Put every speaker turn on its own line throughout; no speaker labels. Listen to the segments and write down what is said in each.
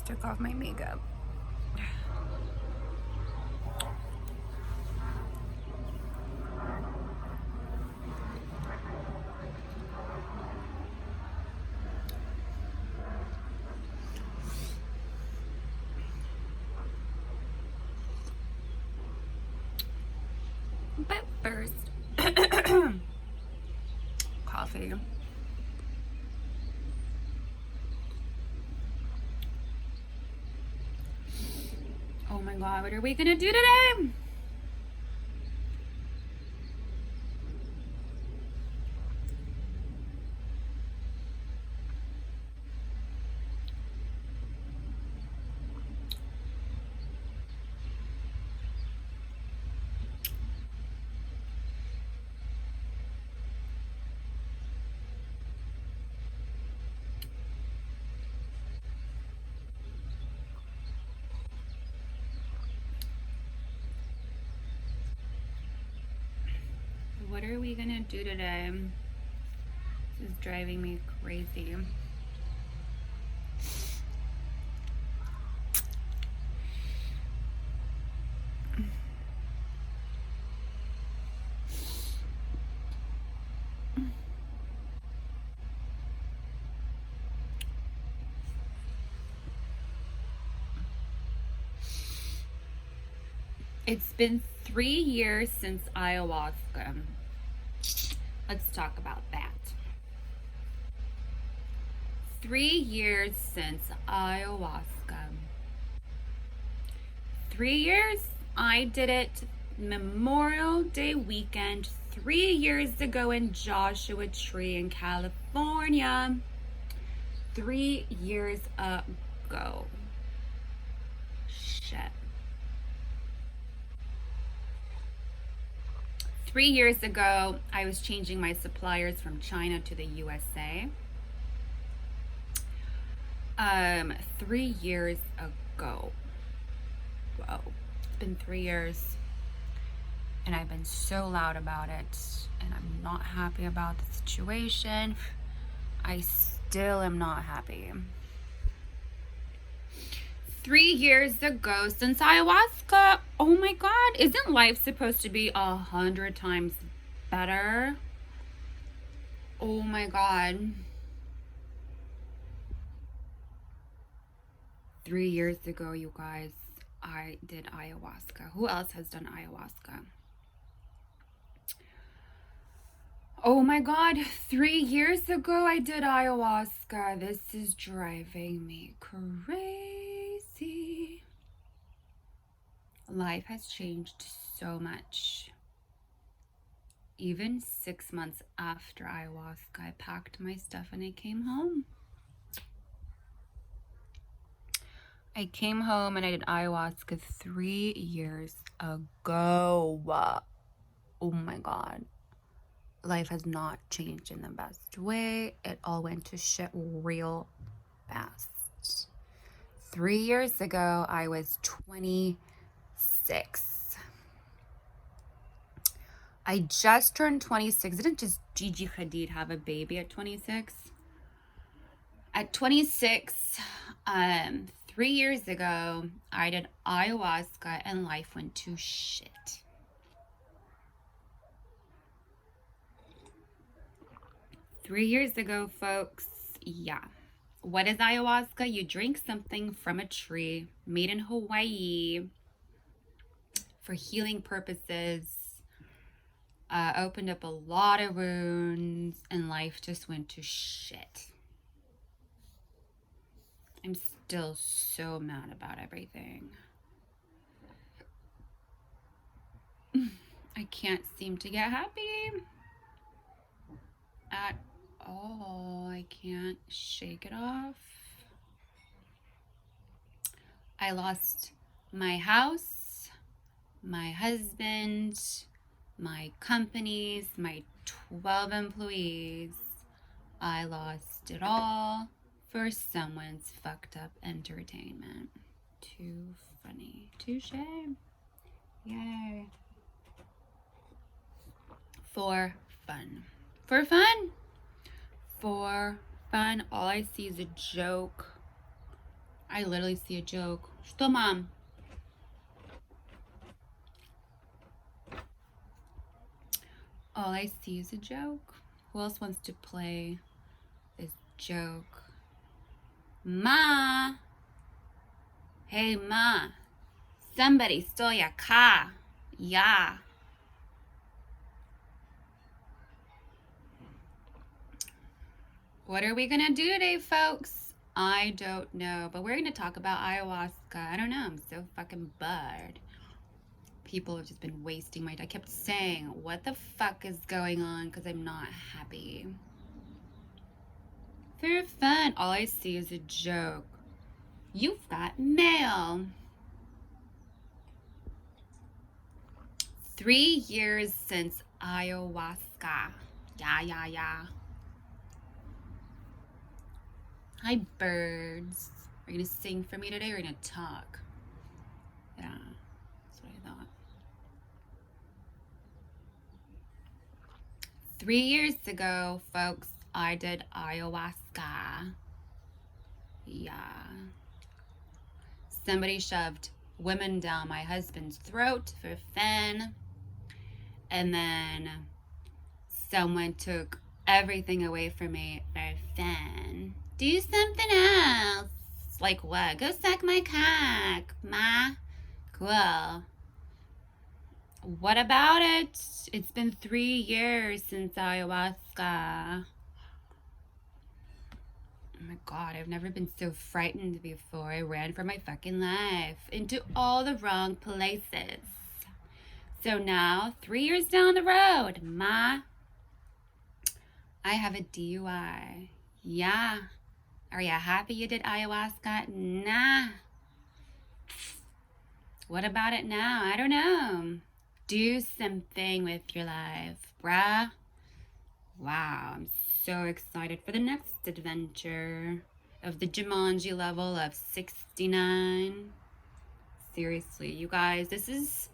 just took off my makeup. But first, coffee. Oh my God, what are we gonna do today? What are we gonna do today? This is driving me crazy. It's been 3 years since ayahuasca. Let's talk about that. 3 years since ayahuasca. 3 years? I did it Memorial Day weekend 3 years ago in Joshua Tree in California. 3 years ago. Shit. 3 years ago, I was changing my suppliers from China to the USA. 3 years ago. Whoa. It's been 3 years. And I've been so loud about it. And I'm not happy about the situation. I still am not happy. 3 years ago since ayahuasca. Oh my God, isn't life supposed to be 100 times better? Oh my God. 3 years ago, you guys, I did ayahuasca. Who else has done ayahuasca? Oh my God, 3 years ago I did ayahuasca. This is driving me crazy. Life has changed so much. Even 6 months after ayahuasca, I packed my stuff and I came home. I came home and I did ayahuasca 3 years ago. Oh my God. Life has not changed in the best way. It all went to shit real fast. 3 years ago, I was 26. I just turned 26. Didn't just Gigi Hadid have a baby at 26? At 26, 3 years ago, I did ayahuasca and life went to shit. 3 years ago, folks, yeah. What is ayahuasca? You drink something from a tree made in Hawaii for healing purposes. Opened up a lot of wounds and life just went to shit. I'm still so mad about everything. I can't seem to get happy at all. I can't shake it off. I lost my house, my husband, my companies, my 12 employees. I lost it all for someone's fucked up entertainment. Too funny. Touche. Yay. For fun. For fun. For fun. All I see is a joke. I literally see a joke. Что, mom? All I see is a joke. Who else wants to play this joke? Ma! Hey, Ma! Somebody stole your car. Yeah. What are we gonna do today, folks? I don't know, but we're gonna talk about ayahuasca. I don't know, I'm so fucking bored. People have just been wasting my time. I kept saying, what the fuck is going on? Because I'm not happy. For fun, all I see is a joke. You've got mail. 3 years since ayahuasca. Yeah. Hi, birds. Are you gonna sing for me today or are you gonna talk? Yeah, that's what I thought. 3 years ago, folks, I did ayahuasca. Yeah. Somebody shoved women down my husband's throat for fun. And then someone took everything away from me for fun. Do something else. Like what? Go suck my cock, ma. Cool. What about it? It's been 3 years since ayahuasca. Oh my god, I've never been so frightened before. I ran for my fucking life into all the wrong places. So now, 3 years down the road, ma, I have a DUI. Yeah. Are you happy you did ayahuasca? Nah. What about it now? I don't know. Do something with your life, bruh. Wow, I'm so excited for the next adventure of the Jumanji level of 69. Seriously, you guys, this is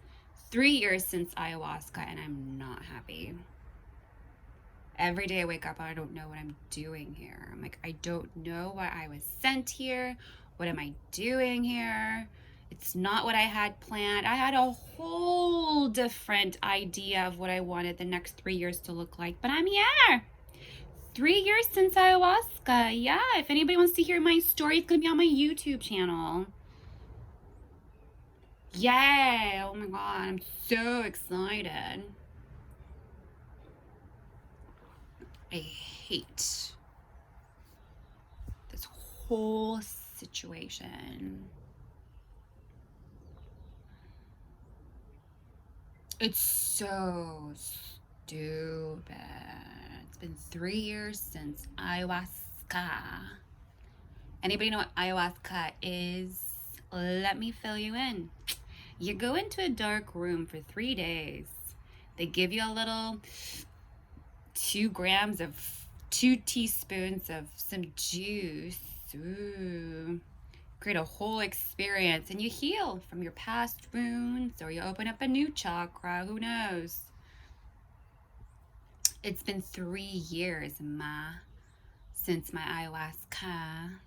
3 years since ayahuasca and I'm not happy. Every day I wake up, I don't know what I'm doing here. I'm like, I don't know why I was sent here. What am I doing here? It's not what I had planned. I had a whole different idea of what I wanted the next 3 years to look like, but I'm here. 3 years since ayahuasca. Yeah, if anybody wants to hear my story, it's gonna be on my YouTube channel. Yay! Oh my god, I'm so excited. I hate this whole situation. It's so stupid. It's been 3 years since ayahuasca. Anybody know what ayahuasca is? Let me fill you in. You go into a dark room for 3 days. They give you a little 2 teaspoons of some juice. Ooh. Create a whole experience and you heal from your past wounds or you open up a new chakra. Who knows? It's been 3 years, ma, since my ayahuasca.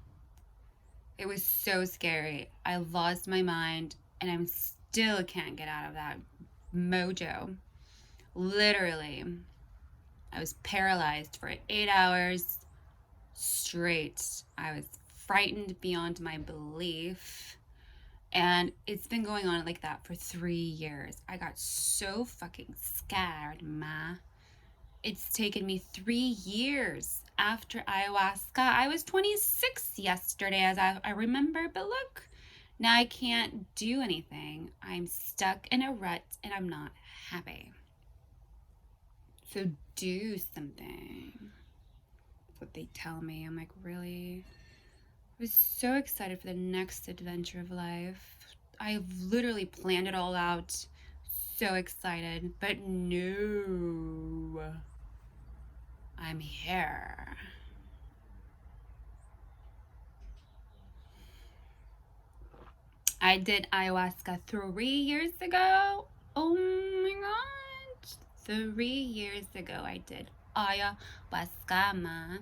It was so scary. I lost my mind and I still can't get out of that mojo. Literally, I was paralyzed for 8 hours straight. I was frightened beyond my belief. And it's been going on like that for 3 years. I got so fucking scared, ma. It's taken me 3 years after ayahuasca. I was 26 yesterday, as I remember, but look, now I can't do anything. I'm stuck in a rut and I'm not happy. So do something. That's what they tell me. I'm like, really? I was so excited for the next adventure of life. I've literally planned it all out. So excited, but no. I'm here. I did ayahuasca 3 years ago. Oh my god. 3 years ago I did ayahuasca, ma.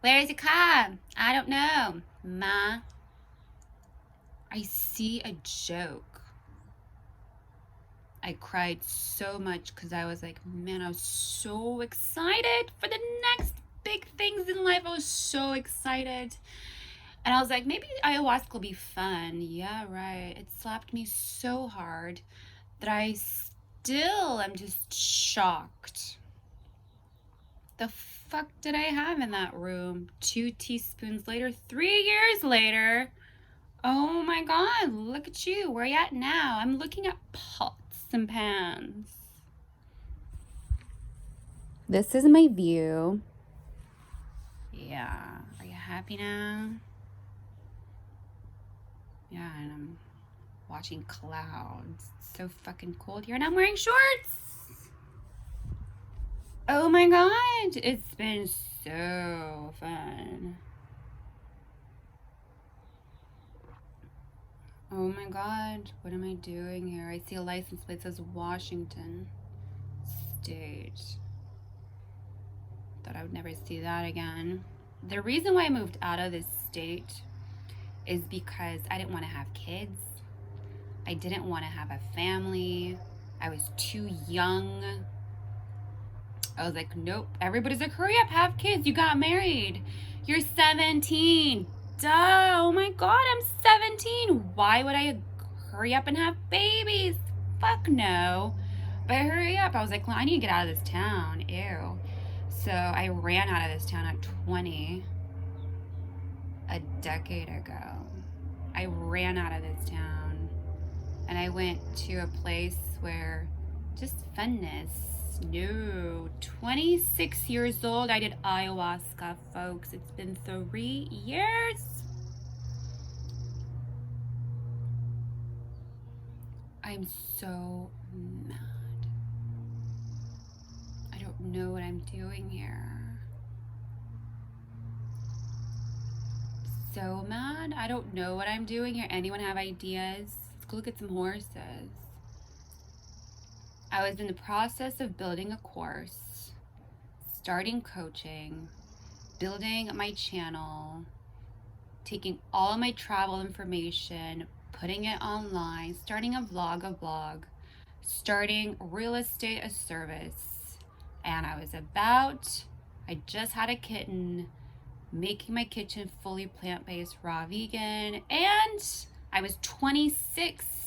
Where is your car? I don't know, ma. I see a joke. I cried so much because I was like, man, I was so excited for the next big things in life. I was so excited. And I was like, maybe ayahuasca will be fun. Yeah, right. It slapped me so hard that I still am just shocked. The fuck did I have in that room? 2 teaspoons later, 3 years later. Oh my god, look at you. Where are you at now? I'm looking at pots and pans. This is my view. Yeah. Are you happy now? Yeah, and I'm watching clouds. It's so fucking cold here, and I'm wearing shorts. Oh my god, it's been so fun. Oh my god, what am I doing here? I see a license plate that says Washington State. Thought I would never see that again. The reason why I moved out of this state is because I didn't want to have kids. I didn't want to have a family. I was too young. I was like, nope. Everybody's like, hurry up, have kids. You got married. You're 17. Duh. Oh my God, I'm 17. Why would I hurry up and have babies? Fuck no. But hurry up. I was like, well, I need to get out of this town. Ew. So I ran out of this town at 20, a decade ago. I ran out of this town and I went to a place where just funness. No, 26 years old. I did ayahuasca, folks. It's been 3 years. I'm so mad. I don't know what I'm doing here. So mad. I don't know what I'm doing here. Anyone have ideas? Let's go look at some horses. I was in the process of building a course, starting coaching, building my channel, taking all of my travel information, putting it online, starting a vlog, starting real estate as service. And I just had a kitten, making my kitchen fully plant-based, raw vegan, and I was 26.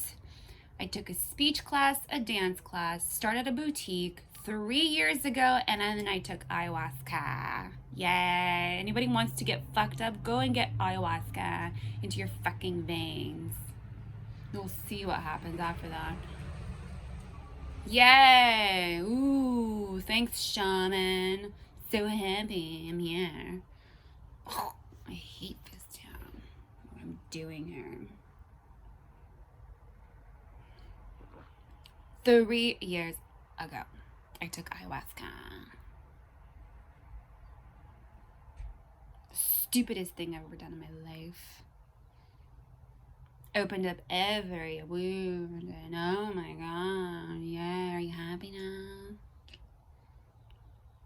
I took a speech class, a dance class, started a boutique 3 years ago, and then I took ayahuasca. Yay! Anybody wants to get fucked up, go and get ayahuasca into your fucking veins. You'll see what happens after that. Yay! Ooh, thanks, shaman. So happy I'm here. Oh, I hate this town. What I'm doing here. 3 years ago, I took ayahuasca. Stupidest thing I've ever done in my life. Opened up every wound, and oh my god, yeah, are you happy now?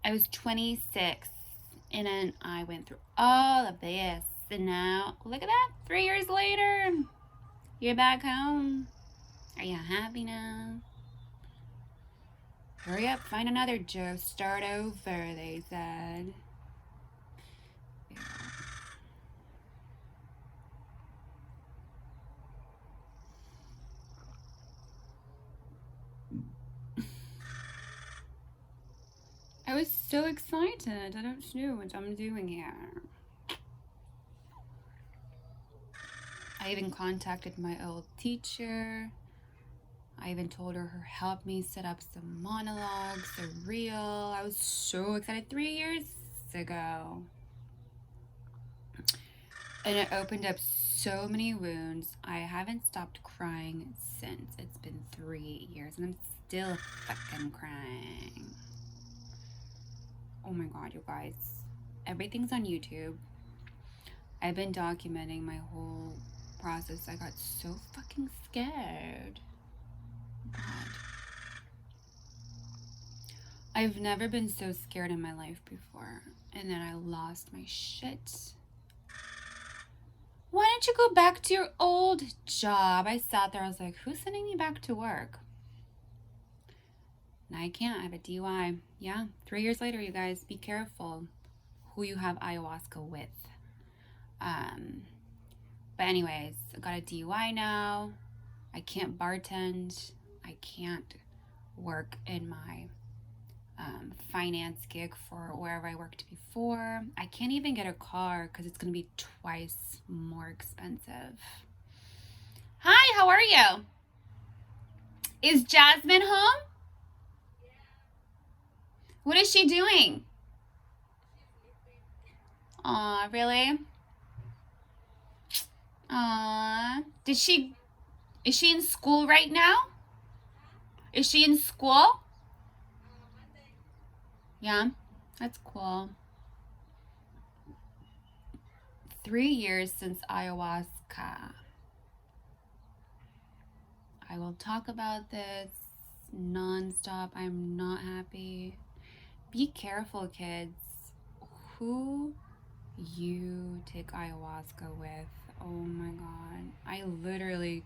I was 26, and then I went through all of this, and now, look at that, 3 years later, you're back home. Are you happy now? Hurry up, find another Joe, start over, they said. Yeah. I was so excited. I don't know what I'm doing here. I even contacted my old teacher. I even told her help me set up some monologues, a reel. I was so excited 3 years ago. And it opened up so many wounds. I haven't stopped crying since. It's been 3 years and I'm still fucking crying. Oh my god, you guys. Everything's on YouTube. I've been documenting my whole process. I got so fucking scared. God. I've never been so scared in my life before. And then I lost my shit. why don't you go back to your old job? I sat there, I was like, who's sending me back to work? And I can't, I have a DUI. Yeah, 3 years later, you guys, be careful who you have ayahuasca with. But anyways, I got a DUI now. I can't bartend. I can't work in my finance gig for wherever I worked before. I can't even get a car because it's going to be twice more expensive. Hi, how are you? Is Jasmine home? What is she doing? Aw, really? Aw. Is she in school right now? Is she in school? Yeah, that's cool. 3 years since ayahuasca. I will talk about this nonstop. I'm not happy. Be careful, kids, who you take ayahuasca with. Oh my god. I literally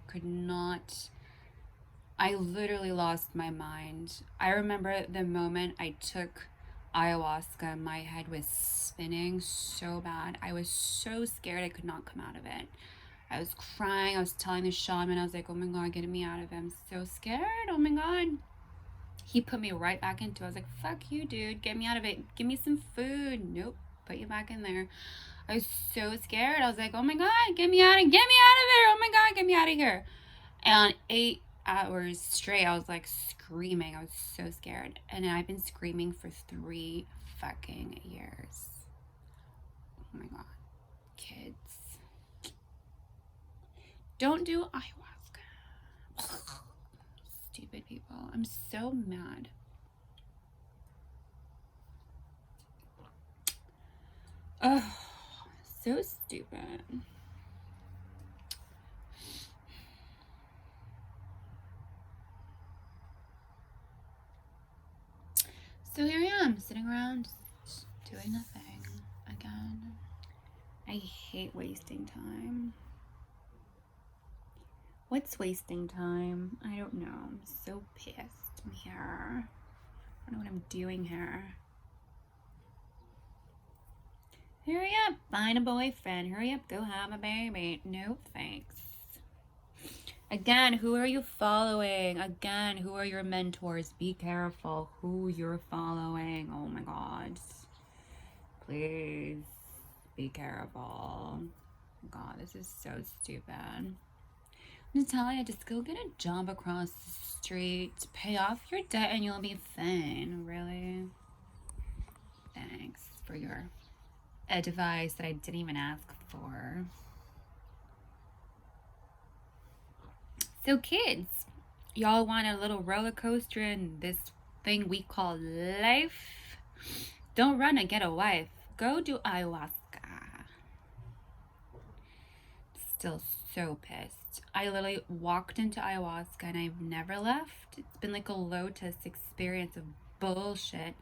lost my mind. I remember the moment I took ayahuasca, my head was spinning so bad. I was so scared I could not come out of it. I was crying. I was telling the shaman, I was like, oh my god, get me out of it. I'm so scared. Oh my god. He put me right back into it. I was like, fuck you, dude. Get me out of it. Give me some food. Nope. Put you back in there. I was so scared. I was like, oh my god, get me out of there. Oh my god, get me out of here. And 8 hours straight, I was like screaming. I was so scared. And I've been screaming for 3 fucking years. Oh my god. Kids. Don't do ayahuasca. Stupid people. I'm so mad. Oh, so stupid. So here I am, sitting around, just doing nothing again. I hate wasting time. What's wasting time? I don't know. I'm so pissed. I'm here. I don't know what I'm doing here. Hurry up, find a boyfriend. Hurry up, go have a baby. No thanks. Again, who are you following? Again, who are your mentors? Be careful who you're following. Oh my god. Please be careful. God, this is so stupid. I'm telling you, just go get a job across the street, pay off your debt, and you'll be fine. Really? Thanks for your advice that I didn't even ask for. So kids, y'all want a little roller coaster in this thing we call life? Don't run and get a wife. Go do ayahuasca. Still so pissed. I literally walked into ayahuasca and I've never left. It's been like a Lotus experience of bullshit.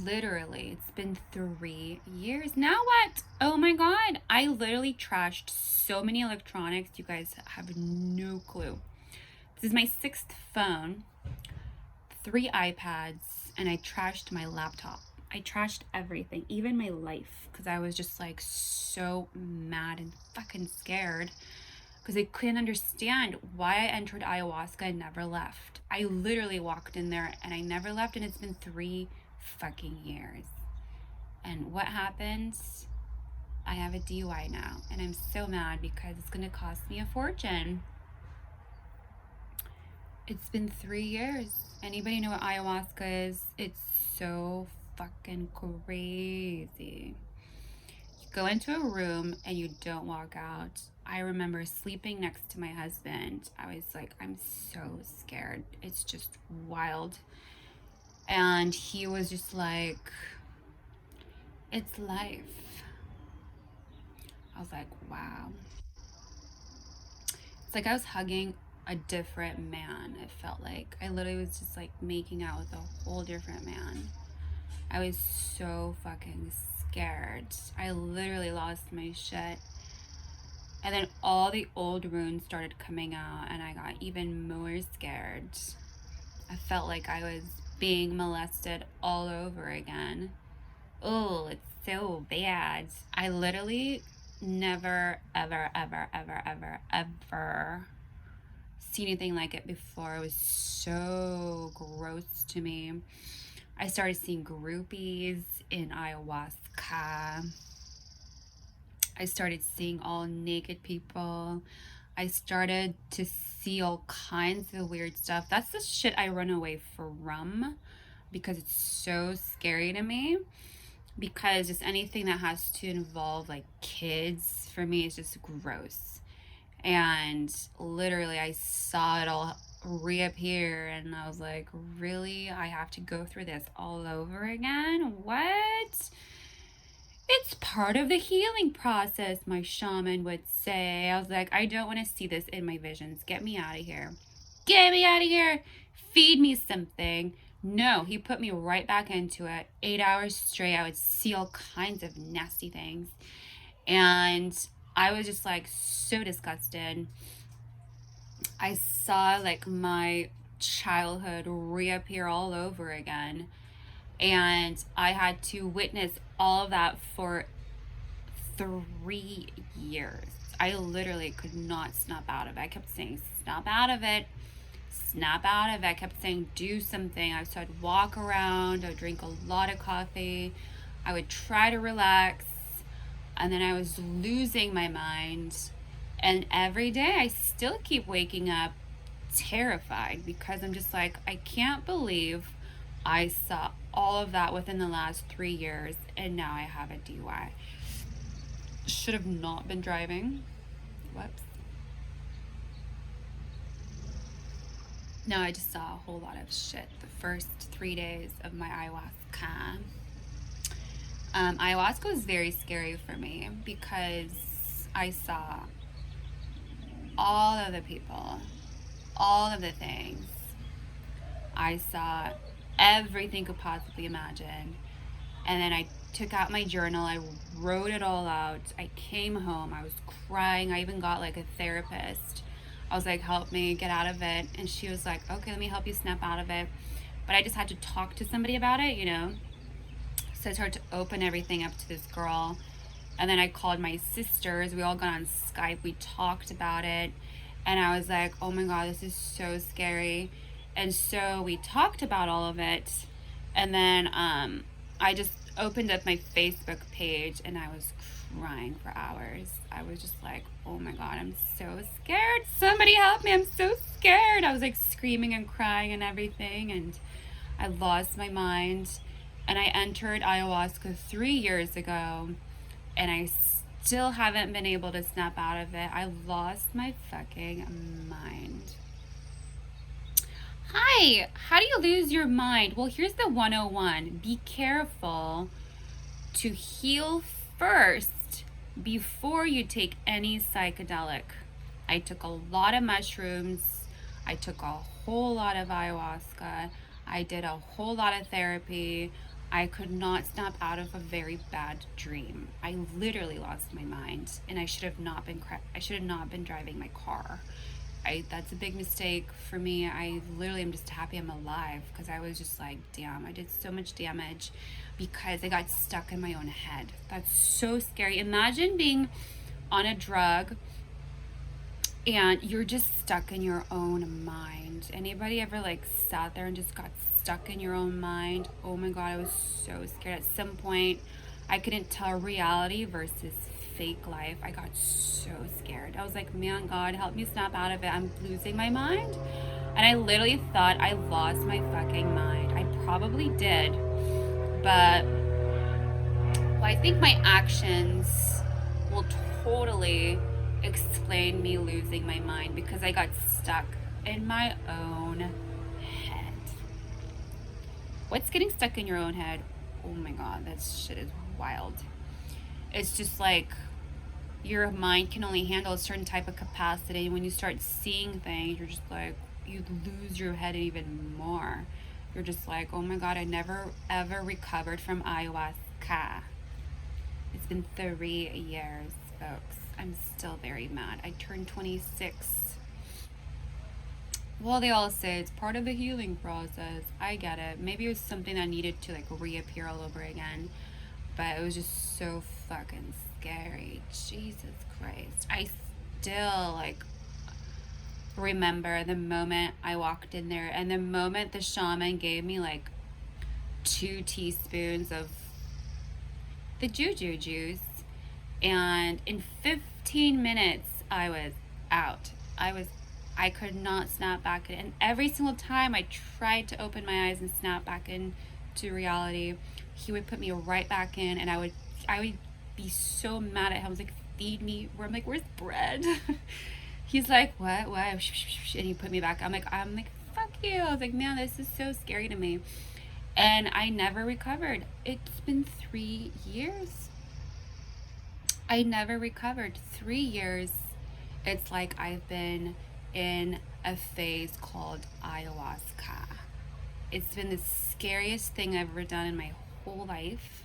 Literally, it's been 3 years. Now what? Oh my god. I literally trashed so many electronics. You guys have no clue. This is my 6th phone, 3 iPads, and I trashed my laptop. I trashed everything, even my life, because I was just like so mad and fucking scared because I couldn't understand why I entered ayahuasca and never left. I literally walked in there and I never left, and it's been 3 fucking years. And what happens? I have a DUI now, and I'm so mad because it's gonna cost me a fortune. It's been 3 years. Anybody know what ayahuasca is? It's so fucking crazy. You go into a room and you don't walk out. I remember sleeping next to my husband. I was like, I'm so scared. It's just wild. And he was just like, it's life. I was like, wow. It's like I was hugging a different man. It felt like I literally was just like making out with a whole different man. I was so fucking scared. I literally lost my shit. And then all the old runes started coming out, and I got even more scared. I felt like I was being molested all over again. Oh, it's so bad. I literally never, ever, ever, ever, ever, ever seen anything like it before. It was so gross to me. I started seeing groupies in ayahuasca. I started seeing all naked people. I started to see all kinds of weird stuff. That's the shit I run away from because it's so scary to me. Because just anything that has to involve like kids for me is just gross. And literally I saw it all reappear and I was like, really? I have to go through this all over again? What? It's part of the healing process, my shaman would say. I was like, I don't want to see this in my visions. Get me out of here. Get me out of here. Feed me something. No, he put me right back into it. 8 hours straight, I would see all kinds of nasty things. And I was just like so disgusted. I saw like my childhood reappear all over again. And I had to witness all of that for 3 years. I literally could not snap out of it. I kept saying, snap out of it. Snap out of it. I kept saying, do something. I would walk around. I would drink a lot of coffee. I would try to relax. And then I was losing my mind. And every day I still keep waking up terrified because I'm just like, I can't believe I saw all of that within the last 3 years and now I have a DUI. Should have not been driving. Whoops. No, I just saw a whole lot of shit the first 3 days of my ayahuasca. Ayahuasca was very scary for me because I saw all of the people, all of the things. I saw everything could possibly imagine. And then I took out my journal. I wrote it all out. I came home. I was crying. I even got like a therapist. I was like, help me get out of it. And she was like, okay, let me help you snap out of it. But I just had to talk to somebody about it, you know. So I started to open everything up to this girl. And then I called my sisters. We all got on Skype. We talked about it. And I was like, oh my God, this is so scary. And so we talked about all of it. And then I just opened up my Facebook page and I was crying for hours. I was just like, oh my God, I'm so scared. Somebody help me. I'm so scared. I was like screaming and crying and everything. And I lost my mind. And I entered ayahuasca 3 years ago. And I still haven't been able to snap out of it. I lost my fucking mind. Hi, how do you lose your mind? Well, here's the 101. Be careful to heal first before you take any psychedelic. I took a lot of mushrooms. I took a whole lot of ayahuasca. I did a whole lot of therapy. I could not snap out of a very bad dream. I literally lost my mind, and I should have not been driving my car. That's a big mistake for me. I literally am just happy I'm alive because I was just like, damn, I did so much damage because I got stuck in my own head. That's so scary. Imagine being on a drug and you're just stuck in your own mind. Anybody ever like sat there and just got stuck in your own mind? Oh my God, I was so scared. At some point, I couldn't tell reality versus fake life. I got so scared. I was like, man, God, help me snap out of it. I'm losing my mind. And I literally thought I lost my fucking mind. I probably did. But well, I think my actions will totally explain me losing my mind because I got stuck in my own head. What's getting stuck in your own head? Oh my God, that shit is wild. It's just like your mind can only handle a certain type of capacity. And when you start seeing things, you're just like, you lose your head even more. You're just like, oh my God, I never ever recovered from ayahuasca. been 3 years, folks. I'm still very mad. I turned 26. Well, they all say it's part of the healing process. I get it. Maybe it was something that needed to like reappear all over again. But it was just so fucking scary. Jesus Christ. I still like remember the moment I walked in there and the moment the shaman gave me like 2 teaspoons of the juju juice, and in 15 minutes I was out. I could not snap back in, and every single time I tried to open my eyes and snap back into reality, he would put me right back in, and I would be so mad at him. I was like, feed me. I'm like, where's bread? He's like, what? And he put me back. I'm like, fuck you. I was like, man, this is so scary to me. And I never recovered. It's been 3 years. I never recovered. 3 years. It's like I've been in a phase called ayahuasca. It's been the scariest thing I've ever done in my whole life.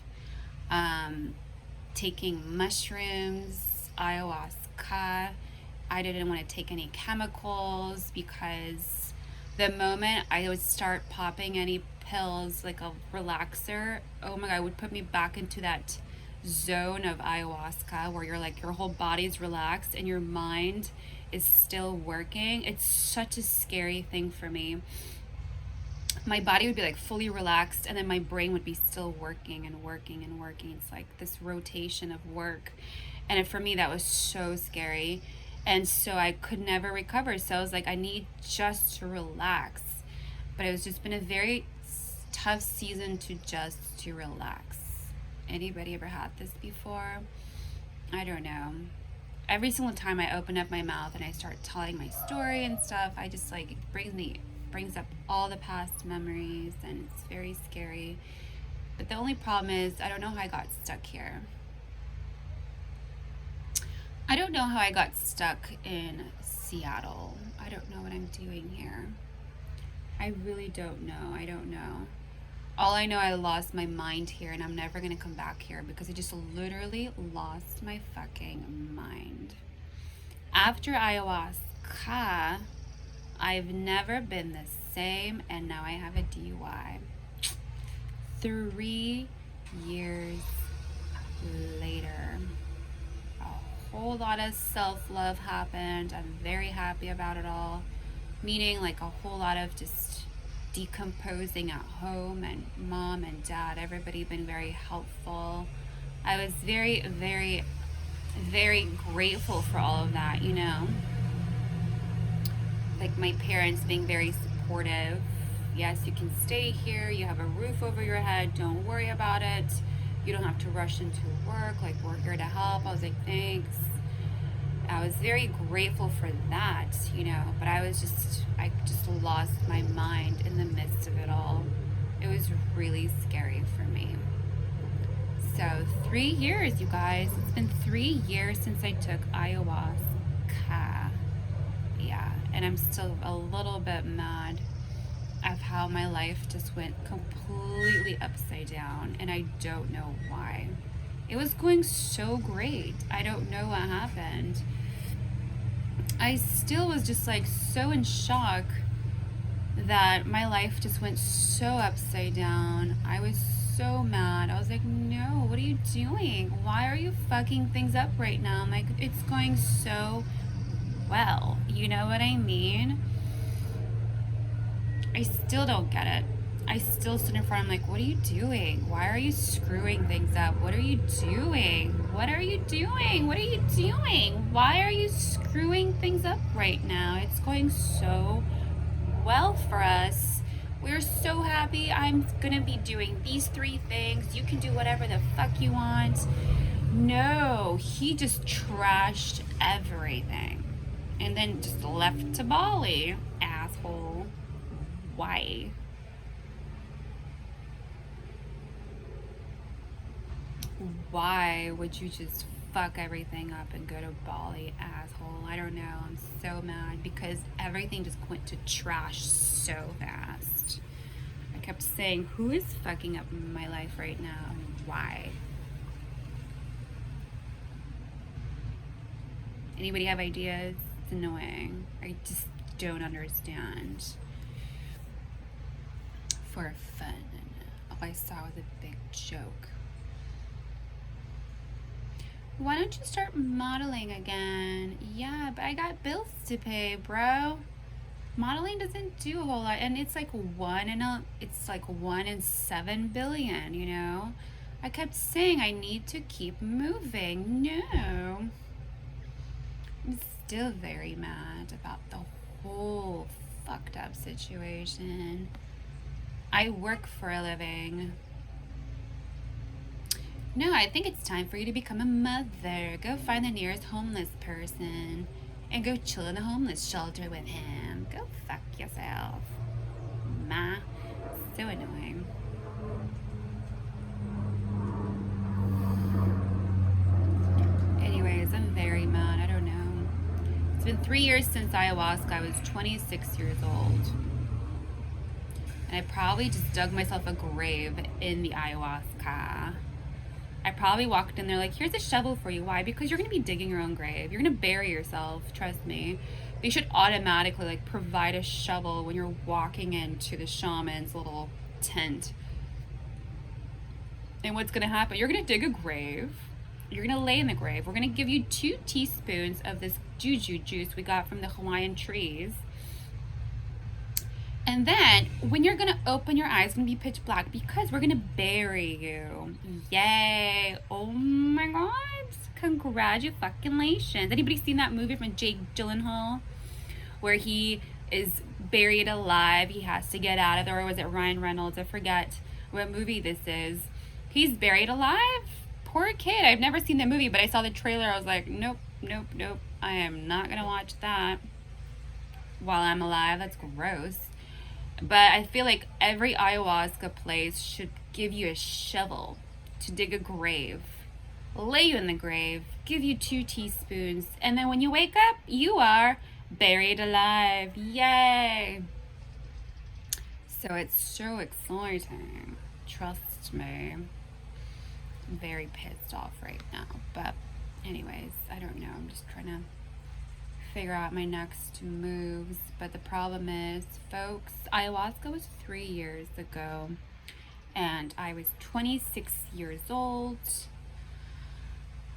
Taking mushrooms, ayahuasca. I didn't want to take any chemicals because the moment I would start popping any pills, like a relaxer, oh my God, it would put me back into that zone of ayahuasca where you're like, your whole body's relaxed and your mind is still working. It's such a scary thing for me. My body would be like fully relaxed and then my brain would be still working and working and working. It's like this rotation of work. And for me, that was so scary. And so I could never recover. So I was like, I need just to relax. But it's just been a very tough season to relax. Anybody ever had this before? I don't know. Every single time I open up my mouth and I start telling my story and stuff, I just like, it brings up all the past memories, and it's very scary. But the only problem is I don't know how I got stuck here. I don't know how I got stuck in Seattle. I don't know what I'm doing here. I really don't know. I don't know. All I know, I lost my mind here, and I'm never going to come back here because I just literally lost my fucking mind. After ayahuasca, I've never been the same, and now I have a DUI. 3 years later, a whole lot of self-love happened. I'm very happy about it all. Meaning like a whole lot of just decomposing at home, and mom and dad, everybody been very helpful. I was very, very, very grateful for all of that, you know. Like my parents being very supportive. Yes, you can stay here. You have a roof over your head. Don't worry about it. You don't have to rush into work. Like, we're here to help. I was like, thanks. I was very grateful for that, you know, but I just lost my mind in the midst of it all. It was really scary for me. So 3 years, you guys. It's been 3 years since I took ayahuasca. Yeah, and I'm still a little bit mad of how my life just went completely upside down, and I don't know why. It was going so great. I don't know what happened. I still was just like so in shock that my life just went so upside down. I was so mad. I was like, no, what are you doing? Why are you fucking things up right now? I'm like, it's going so well. You know what I mean? I still don't get it. I still stood in front. I'm like, what are you doing? Why are you screwing things up? What are you doing? What are you doing? What are you doing? Why are you screwing things up right now? It's going so well for us. We're so happy. I'm gonna be doing these 3 things. You can do whatever the fuck you want. No, he just trashed everything and then just left to Bali. Asshole. Why? Why would you just fuck everything up and go to Bali, asshole? I don't know. I'm so mad because everything just went to trash so fast. I kept saying, who is fucking up my life right now? Why? Anybody have ideas? It's annoying. I just don't understand. For fun. All I saw was a big joke. Why don't you start modeling again? Yeah, but I got bills to pay, bro. Modeling doesn't do a whole lot, and it's like one in 7 billion, you know? I kept saying I need to keep moving. No. I'm still very mad about the whole fucked up situation. I work for a living. No, I think it's time for you to become a mother. Go find the nearest homeless person and go chill in the homeless shelter with him. Go fuck yourself. Ma. So annoying. Anyways, I'm very mad. I don't know. It's been 3 years since ayahuasca. I was 26 years old. And I probably just dug myself a grave in the ayahuasca. I probably walked in there like, here's a shovel for you. Why? Because you're going to be digging your own grave. You're going to bury yourself. Trust me. They should automatically like provide a shovel when you're walking into the shaman's little tent. And what's going to happen? You're going to dig a grave. You're going to lay in the grave. We're going to give you 2 teaspoons of this juju juice we got from the Hawaiian trees. And then when you're going to open your eyes, it's going to be pitch black because we're going to bury you. Yay. Oh my God. Congratulations. Anybody seen that movie from Jake Gyllenhaal where he is buried alive? He has to get out of there. Or was it Ryan Reynolds? I forget what movie this is. He's buried alive? Poor kid. I've never seen the movie, but I saw the trailer. I was like, nope, nope, nope. I am not going to watch that while I'm alive. That's gross. But I feel like every ayahuasca place should give you a shovel to dig a grave, lay you in the grave, give you 2 teaspoons, and then when you wake up, you are buried alive. Yay! So it's so exciting. Trust me. I'm very pissed off right now. But anyways, I don't know. I'm just trying to figure out my next moves. But the problem is, folks, ayahuasca was 3 years ago and I was 26 years old.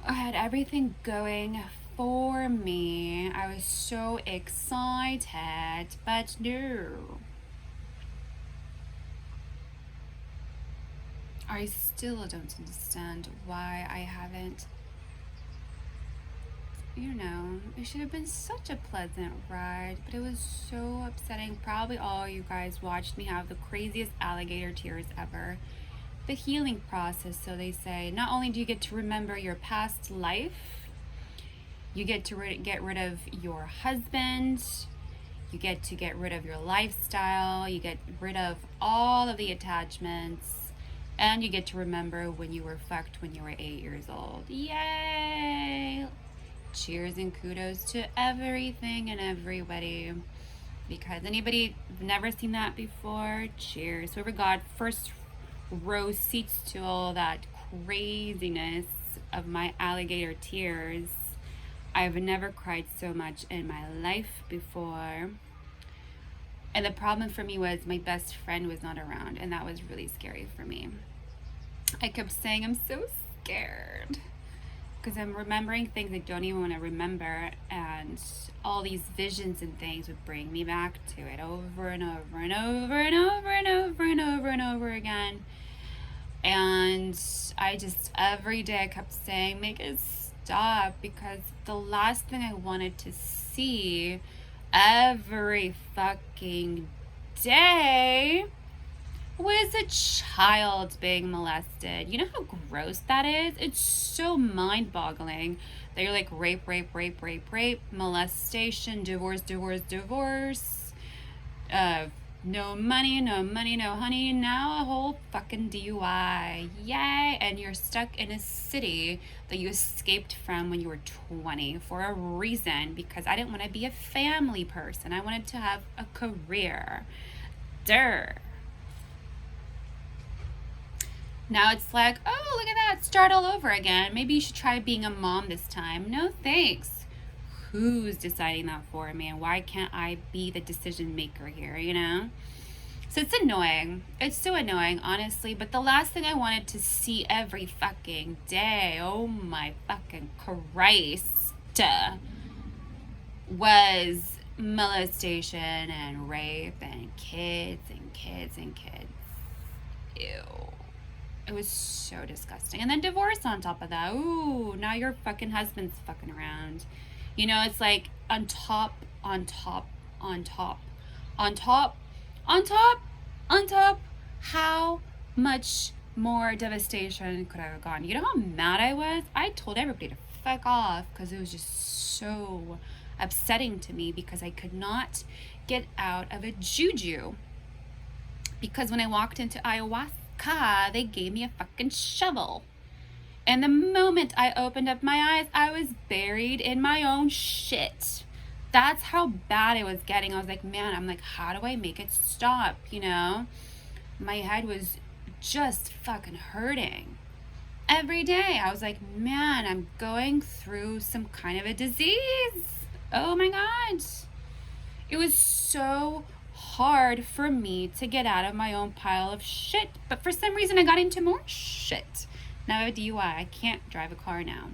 I had everything going for me. I was so excited, but no. I still don't understand why I haven't. You know, it should have been such a pleasant ride, but it was so upsetting. Probably all you guys watched me have the craziest alligator tears ever. The healing process, so they say, not only do you get to remember your past life, you get to get rid of your husband, you get to get rid of your lifestyle, you get rid of all of the attachments, and you get to remember when you were fucked when you were 8 years old. Yay! Cheers and kudos to everything and everybody, because anybody never seen that before, cheers. Whoever got first row seats to all that craziness of my alligator tears. I've never cried so much in my life before. And the problem for me was my best friend was not around, and that was really scary for me. I kept saying, I'm so scared, because I'm remembering things I don't even want to remember, and all these visions and things would bring me back to it over and over and over and over and over and over and over again. And I just, every day I kept saying, make it stop, because the last thing I wanted to see every fucking day was a child being molested. You know how gross that is? It's so mind-boggling that you're like rape, molestation, divorce, no money, no honey, now a whole fucking DUI. Yay! And you're stuck in a city that you escaped from when you were 20 for a reason, because I didn't want to be a family person. I wanted to have a career. Now it's like, oh, look at that, start all over again. Maybe you should try being a mom this time. No thanks. who's deciding that for me, and why can't I be the decision maker here, you know? So it's annoying. It's so annoying, honestly. But the last thing I wanted to see every fucking day, oh my fucking Christ, was molestation and rape and kids and kids and kids. Ew. It was so disgusting. And then divorce on top of that. Ooh, now your fucking husband's fucking around. You know, it's like on top, on top, on top, on top, on top, on top. How much more devastation could I have gotten? You know how mad I was? I told everybody to fuck off because it was just so upsetting to me because I could not get out of a juju. Because when I walked into ayahuasca, they gave me a fucking shovel. And the moment I opened up my eyes, I was buried in my own shit. That's how bad it was getting. I was like, man, I'm like, how do I make it stop? You know? My head was just fucking hurting. Every day, I was like, man, I'm going through some kind of a disease. Oh my God. It was so hard for me to get out of my own pile of shit. But for some reason, I got into more shit. Now I have a DUI. I can't drive a car now.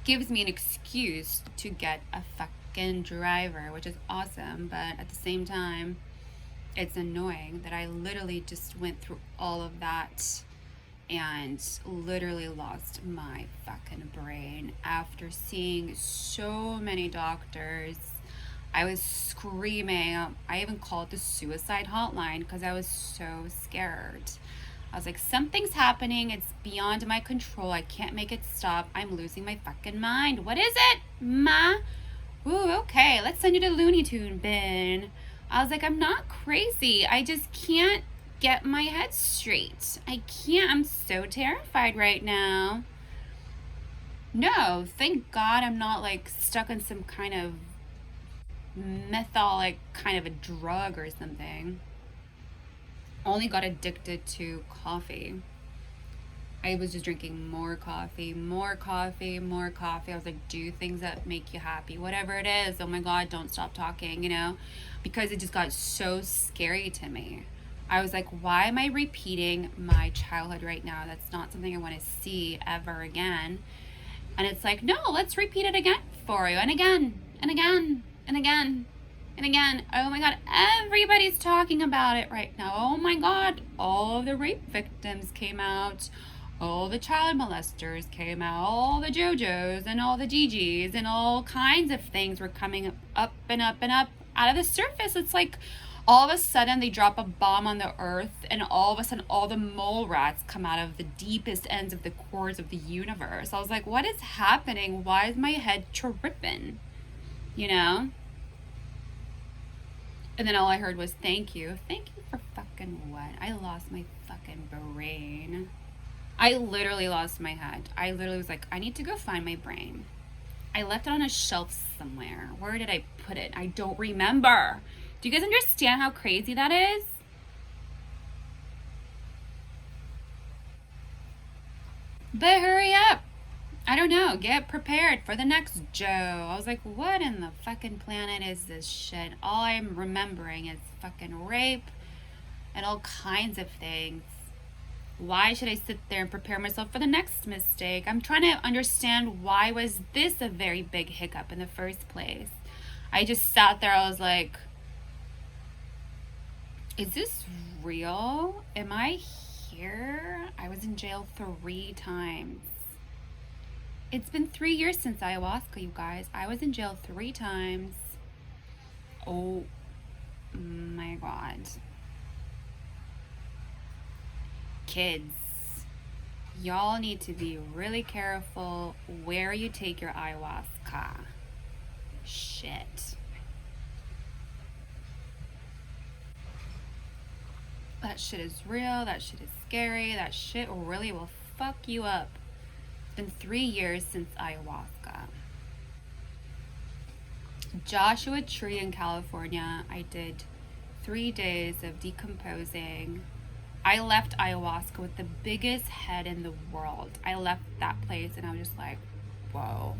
Gives me an excuse to get a fucking driver, which is awesome. But at the same time, it's annoying that I literally just went through all of that and literally lost my fucking brain after seeing so many doctors. I was screaming. I even called the suicide hotline because I was so scared. I was like, something's happening. It's beyond my control. I can't make it stop. I'm losing my fucking mind. What is it, ma? Ooh, okay. Let's send you to Looney Tune bin. I was like, I'm not crazy. I just can't get my head straight. I can't. I'm so terrified right now. No, thank God I'm not like stuck in some kind of metholic kind of a drug or something. Only got addicted to coffee. I was just drinking more coffee, more coffee, more coffee. I was like, do things that make you happy, whatever it is. Oh my God, don't stop talking, you know, because it just got so scary to me. I was like, why am I repeating my childhood right now? That's not something I want to see ever again. And it's like, no, let's repeat it again for you. And again, and again, and again, and again. Oh my God, everybody's talking about it right now. Oh my God, all of the rape victims came out. All the child molesters came out. All the JoJos and all the GGs and all kinds of things were coming up and up and up out of the surface. It's like all of a sudden they drop a bomb on the earth and all of a sudden all the mole rats come out of the deepest ends of the cores of the universe. I was like, what is happening? Why is my head tripping? You know? And then all I heard was, thank you. Thank you for fucking what? I lost my fucking brain. I literally lost my head. I literally was like, I need to go find my brain. I left it on a shelf somewhere. Where did I put it? I don't remember. Do you guys understand how crazy that is? But hurry up. I don't know. Get prepared for the next Joe. I was like, what in the fucking planet is this shit? All I'm remembering is fucking rape and all kinds of things. Why should I sit there and prepare myself for the next mistake? I'm trying to understand, why was this a very big hiccup in the first place? I just sat there. I was like, is this real? Am I here? I was in jail 3 times. It's been 3 years since ayahuasca, you guys. I was in jail 3 times. Oh my God. Kids, y'all need to be really careful where you take your ayahuasca. Shit. That shit is real. That shit is scary. That shit really will fuck you up. It's been 3 years since ayahuasca. Joshua Tree in California, I did 3 days of decomposing. I left ayahuasca with the biggest head in the world. I left that place and I was just like, whoa.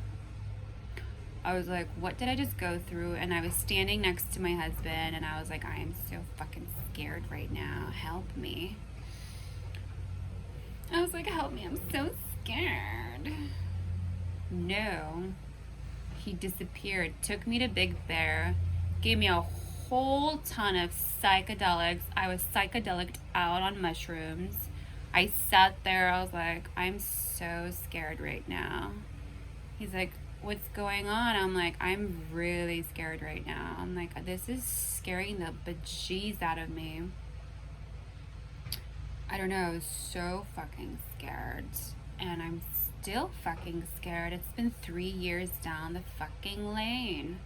I was like, what did I just go through? And I was standing next to my husband, and I was like, I am so fucking scared right now. Help me. I was like, help me. I'm so scared. No. He disappeared. Took me to Big Bear. Gave me a whole ton of psychedelics. I was psychedelic out on mushrooms. I sat there. I was like, I'm so scared right now. He's like, what's going on? I'm like, I'm really scared right now. I'm like, this is scaring the bejeez out of me. I don't know. I was so fucking scared. And I'm still fucking scared. It's been 3 years down the fucking lane.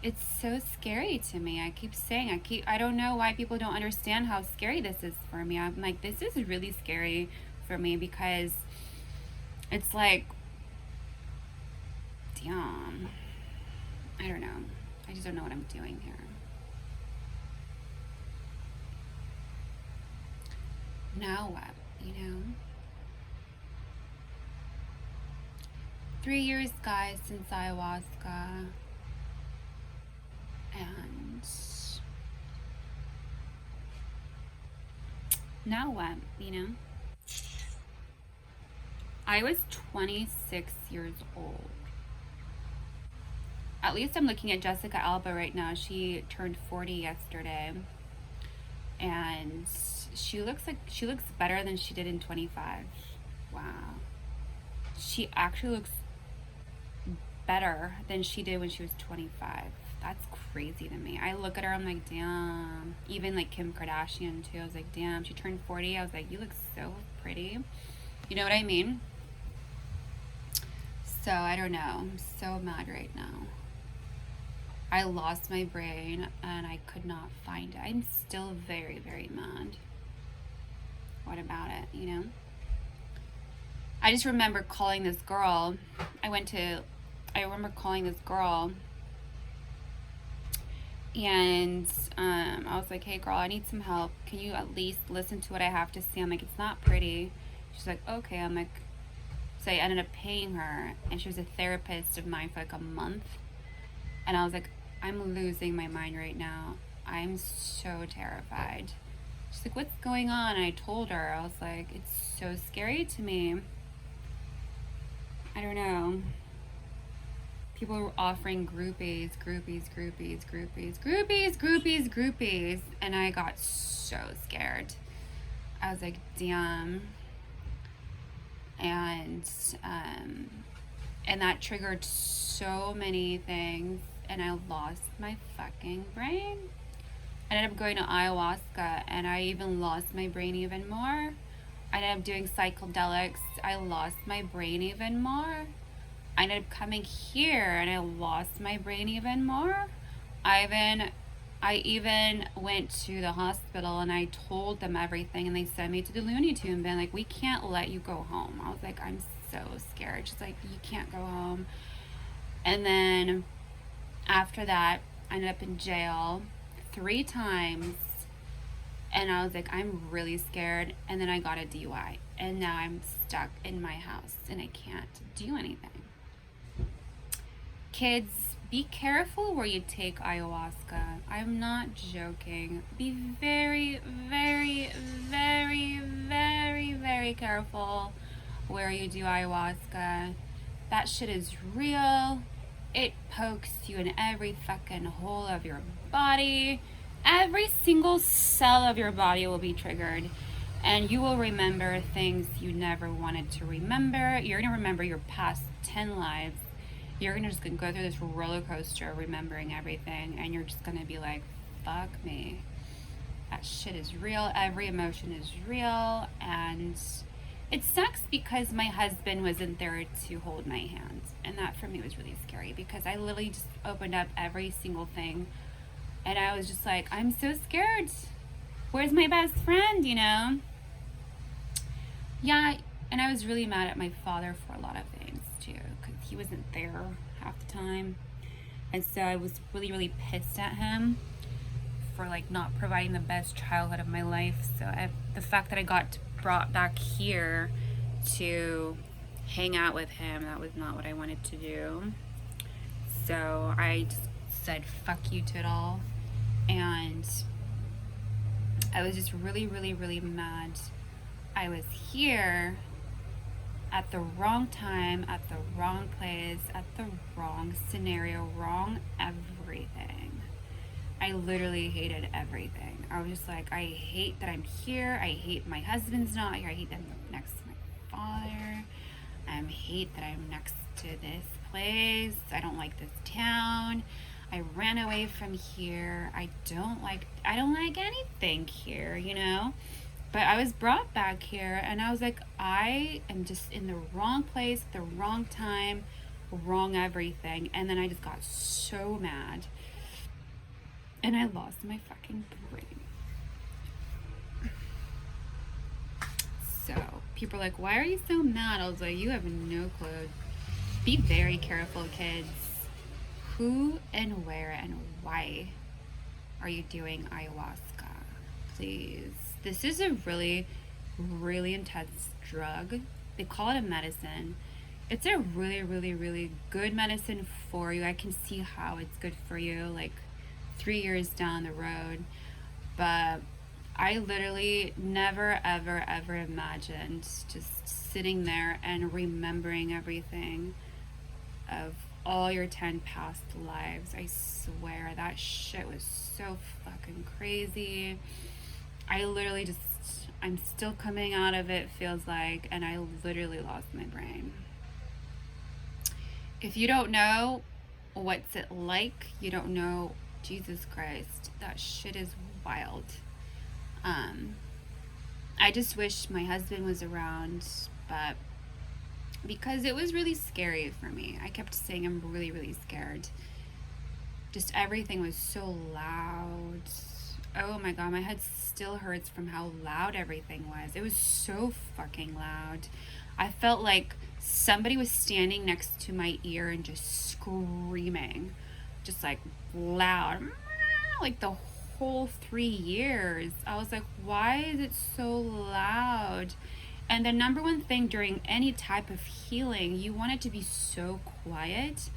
It's so scary to me. I keep saying, I don't know why people don't understand how scary this is for me. I'm like, this is really scary for me because it's like, damn. I don't know. I just don't know what I'm doing here. Now what, you know? 3 years, guys, since ayahuasca. And now what, you know? I was 26 years old. At least I'm looking at Jessica Alba right now. She turned 40 yesterday. And she looks better than she did in 25. Wow. She actually looks better than she did when she was 25. That's crazy to me. I look at her, I'm like, damn. Even like Kim Kardashian too. I was like, damn, she turned 40. I was like, you look so pretty. You know what I mean? So I don't know. I'm so mad right now. I lost my brain and I could not find it. I'm still very, very mad. What about it, you know? I just remember calling this girl. I remember calling this girl and I was like, hey girl, I need some help. Can you at least listen to what I have to say? I'm like, it's not pretty. She's like, okay. I'm like, so I ended up paying her, and she was a therapist of mine for like a month. And I was like, I'm losing my mind right now. I'm so terrified. She's like, what's going on? And I told her, I was like, it's so scary to me. I don't know. People were offering groupies. And I got so scared. I was like, damn. And that triggered so many things. And I lost my fucking brain. I ended up going to ayahuasca, and I even lost my brain even more. I ended up doing psychedelics. I lost my brain even more. I ended up coming here and I lost my brain even more. I even went to the hospital and I told them everything, and they sent me to the Looney Tune bin, like, we can't let you go home. I was like, I'm so scared. She's like, you can't go home. And then after that, I ended up in jail 3 times. And I was like, I'm really scared. And then I got a DUI. And now I'm stuck in my house and I can't do anything. Kids, be careful where you take ayahuasca. I'm not joking. Be very, very, very, very, very careful where you do ayahuasca. That shit is real. It pokes you in every fucking hole of your body. Every single cell of your body will be triggered. And you will remember things you never wanted to remember. You're going to remember your past 10 lives. You're just going to go through this roller coaster remembering everything. And you're just going to be like, fuck me. That shit is real. Every emotion is real. And it sucks because my husband wasn't there to hold my hand. And that for me was really scary because I literally just opened up every single thing. And I was just like, I'm so scared. Where's my best friend, you know? Yeah, and I was really mad at my father for a lot of things too, because he wasn't there half the time. And so I was really, really pissed at him for like not providing the best childhood of my life. So the fact that I got brought back here to hang out with him, that was not what I wanted to do. So I just said fuck you to it all. And I was just really, really, really mad. I was here at the wrong time, at the wrong place, at the wrong scenario, wrong everything. I literally hated everything. I was just like, I hate that I'm here. I hate my husband's not here. I hate that I'm next to my father. I hate that I'm next to this place. I don't like this town. I ran away from here. I don't like anything here, you know? But I was brought back here and I was like, I am just in the wrong place, the wrong time, wrong everything. And then I just got so mad. And I lost my fucking brain. So people are like, why are you so mad? I was like, you have no clue. Be very careful, kids. Who and where and why are you doing ayahuasca? Please. This is a really, really intense drug. They call it a medicine. It's a really, really, really good medicine for you. I can see how it's good for you, like 3 years down the road. But I literally never, ever, ever imagined just sitting there and remembering everything of all your 10 past lives. I swear, that shit was so fucking crazy. I literally just, I'm still coming out of it, feels like, and I literally lost my brain. If you don't know what's it like, you don't know, Jesus Christ, that shit is wild. I just wish my husband was around, but because it was really scary for me. I kept saying I'm really, really scared. Just everything was so loud. Oh my god, my head still hurts from how loud everything was. It was so fucking loud. I felt like somebody was standing next to my ear and just screaming. Just like loud. Like the whole 3 years. I was like, why is it so loud? And the number one thing during any type of healing, you want it to be so quiet.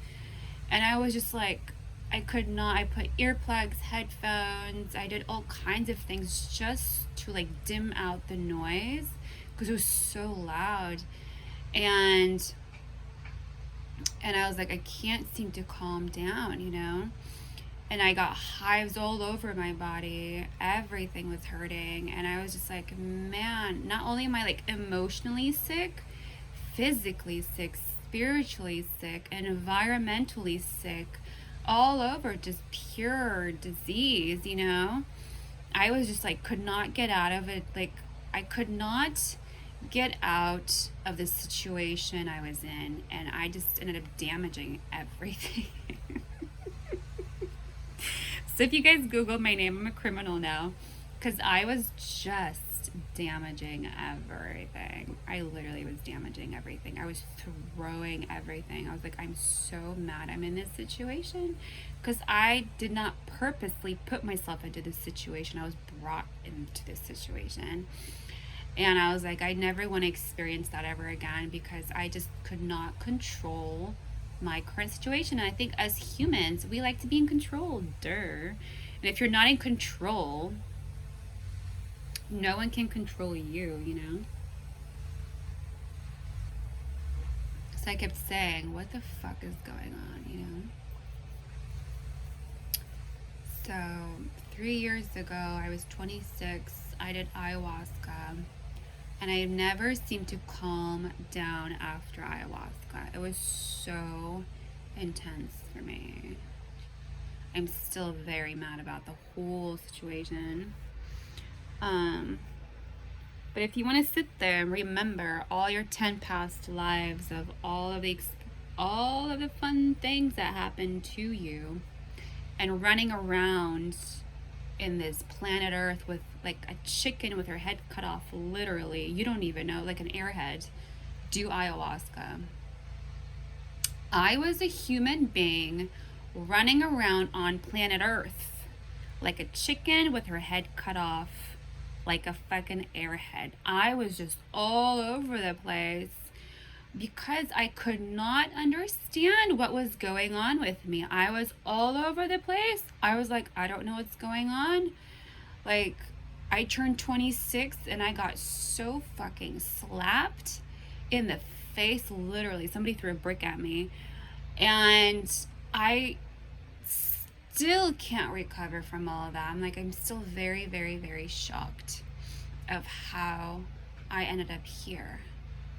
And I was just like, I could not. I put earplugs, headphones. I did all kinds of things just to like dim out the noise because it was so loud. And I was like, I can't seem to calm down, you know? And I got hives all over my body. Everything was hurting. And I was just like, man, not only am I like emotionally sick, physically sick, spiritually sick, environmentally sick, all over, just pure disease, you know? I was just like, could not get out of it. Like, I could not get out of the situation I was in. And I just ended up damaging everything. So if you guys Google my name, I'm a criminal now. Because I was just damaging everything. I literally was damaging everything. I was throwing everything. I was like, I'm so mad I'm in this situation. Because I did not purposely put myself into this situation. I was brought into this situation. And I was like, I never want to experience that ever again because I just could not control my current situation. And I think as humans, we like to be in control. And if you're not in control, no one can control you, you know? So I kept saying, what the fuck is going on, you know? So 3 years ago, I was 26. I did ayahuasca. And I never seemed to calm down after ayahuasca. It was so intense for me. I'm still very mad about the whole situation. But if you want to sit there and remember all your 10 past lives of all of the fun things that happened to you, and running around in this planet Earth with like a chicken with her head cut off, literally, you don't even know, like an airhead, do ayahuasca. I was a human being running around on planet Earth like a chicken with her head cut off, like a fucking airhead. I was just all over the place. because I could not understand what was going on with me. I was all over the place. I was like, I don't know what's going on. Like, I turned 26 and I got so fucking slapped in the face. Literally, somebody threw a brick at me. And I still can't recover from all of that. I'm still very, very, very shocked of how I ended up here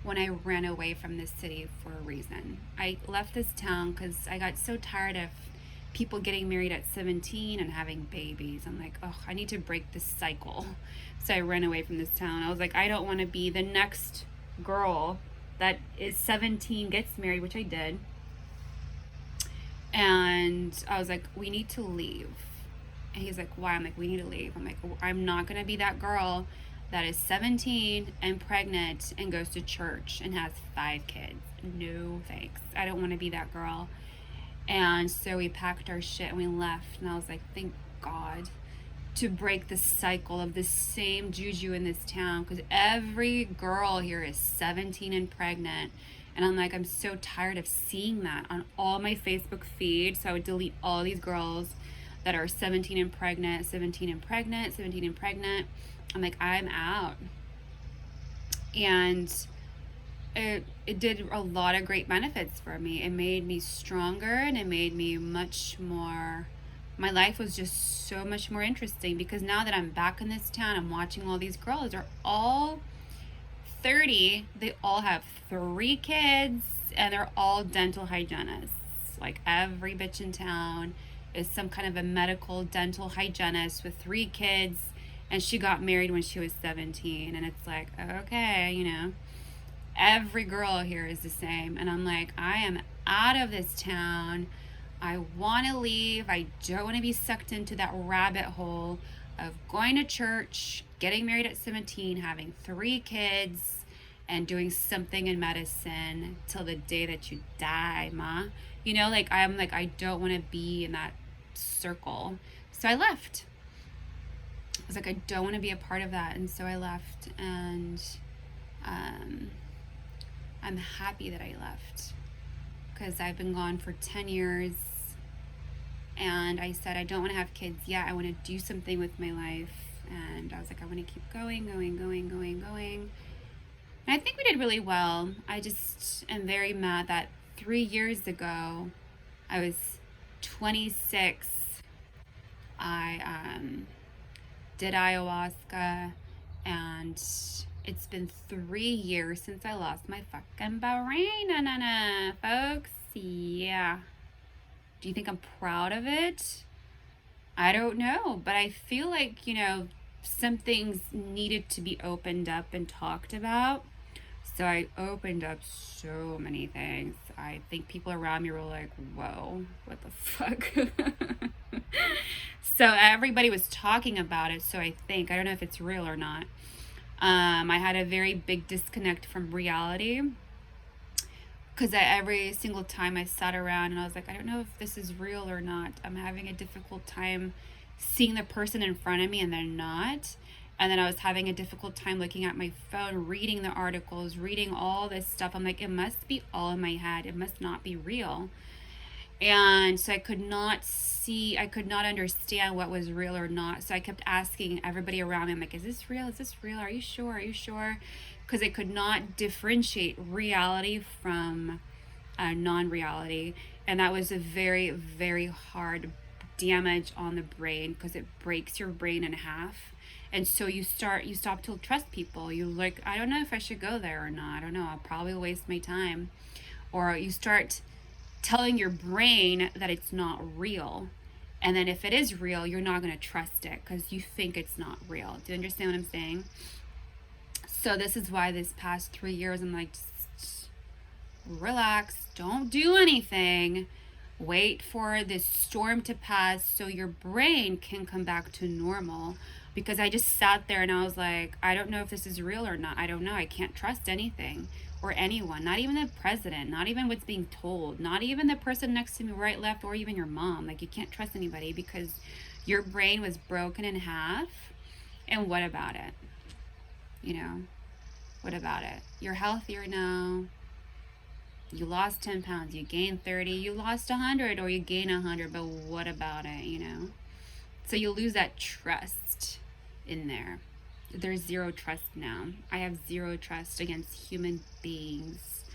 when I ran away from this city for a reason. I left this town because I got so tired of people getting married at 17 and having babies. I'm like, oh, I need to break this cycle. So I ran away from this town. I was like, I don't want to be the next girl that is 17, gets married, which I did. And I was like, we need to leave. And he's like, why? I'm like, we need to leave. I'm like, I'm not going to be that girl that is 17 and pregnant and goes to church and has 5 kids. No thanks. I don't want to be that girl. And so we packed our shit and we left. And I was like, thank God, to break the cycle of the same juju in this town, because every girl here is 17 and pregnant. And I'm like, I'm so tired of seeing that on all my Facebook feed. So I would delete all these girls that are 17 and pregnant, 17 and pregnant, 17 and pregnant. I'm like, I'm out. And it did a lot of great benefits for me. It made me stronger, and it made me much more, my life was just so much more interesting, because now that I'm back in this town, I'm watching all these girls. They're all 30. They all have 3 kids, and they're all dental hygienists. Like, every bitch in town is some kind of a medical dental hygienist with 3 kids, and she got married when she was 17. And it's like, okay, you know, every girl here is the same. And I'm like, I am out of this town. I want to leave. I don't want to be sucked into that rabbit hole of going to church, getting married at 17, having 3 kids, and doing something in medicine till the day that you die, ma. You know, like, I'm like, I don't want to be in that circle. So I left. I was like, I don't want to be a part of that. And so I left. And I'm happy that I left, because I've been gone for 10 years. And I said, I don't want to have kids yet. I want to do something with my life. And I was like, I want to keep going. And I think we did really well. I just am very mad that 3 years ago, I was 26. I did ayahuasca, and it's been 3 years since I lost my fucking brain, folks. Yeah. Do you think I'm proud of it? I don't know, but I feel like, you know, some things needed to be opened up and talked about. So I opened up so many things. I think people around me were like, whoa, what the fuck? So everybody was talking about it. So I don't know if it's real or not. I had a very big disconnect from reality, because every single time I sat around and I was like, I don't know if this is real or not. I'm having a difficult time seeing the person in front of me, and they're not. And then I was having a difficult time looking at my phone, reading the articles, reading all this stuff. I'm like, it must be all in my head. It must not be real. And so I could not understand what was real or not. So I kept asking everybody around me, I'm like, is this real? Is this real? Are you sure? Are you sure? Because I could not differentiate reality from non-reality. And that was a very, very hard damage on the brain, because it breaks your brain in half. And so you stop to trust people. You like, I don't know if I should go there or not. I don't know. I'll probably waste my time. Or you start telling your brain that it's not real. And then if it is real, you're not going to trust it, because you think it's not real. Do you understand what I'm saying? So this is why this past 3 years, I'm like, just relax. Don't do anything. Wait for this storm to pass so your brain can come back to normal. Because I just sat there and I was like, I don't know if this is real or not. I don't know. I can't trust anything or anyone, not even the president, not even what's being told, not even the person next to me, right, left, or even your mom. Like, you can't trust anybody, because your brain was broken in half. And what about it? You know, what about it? You're healthier now. You lost 10 pounds, you gained 30, you lost 100, or you gain 100, but what about it, you know? So you lose that trust in there. There's zero trust now. I have zero trust against human beings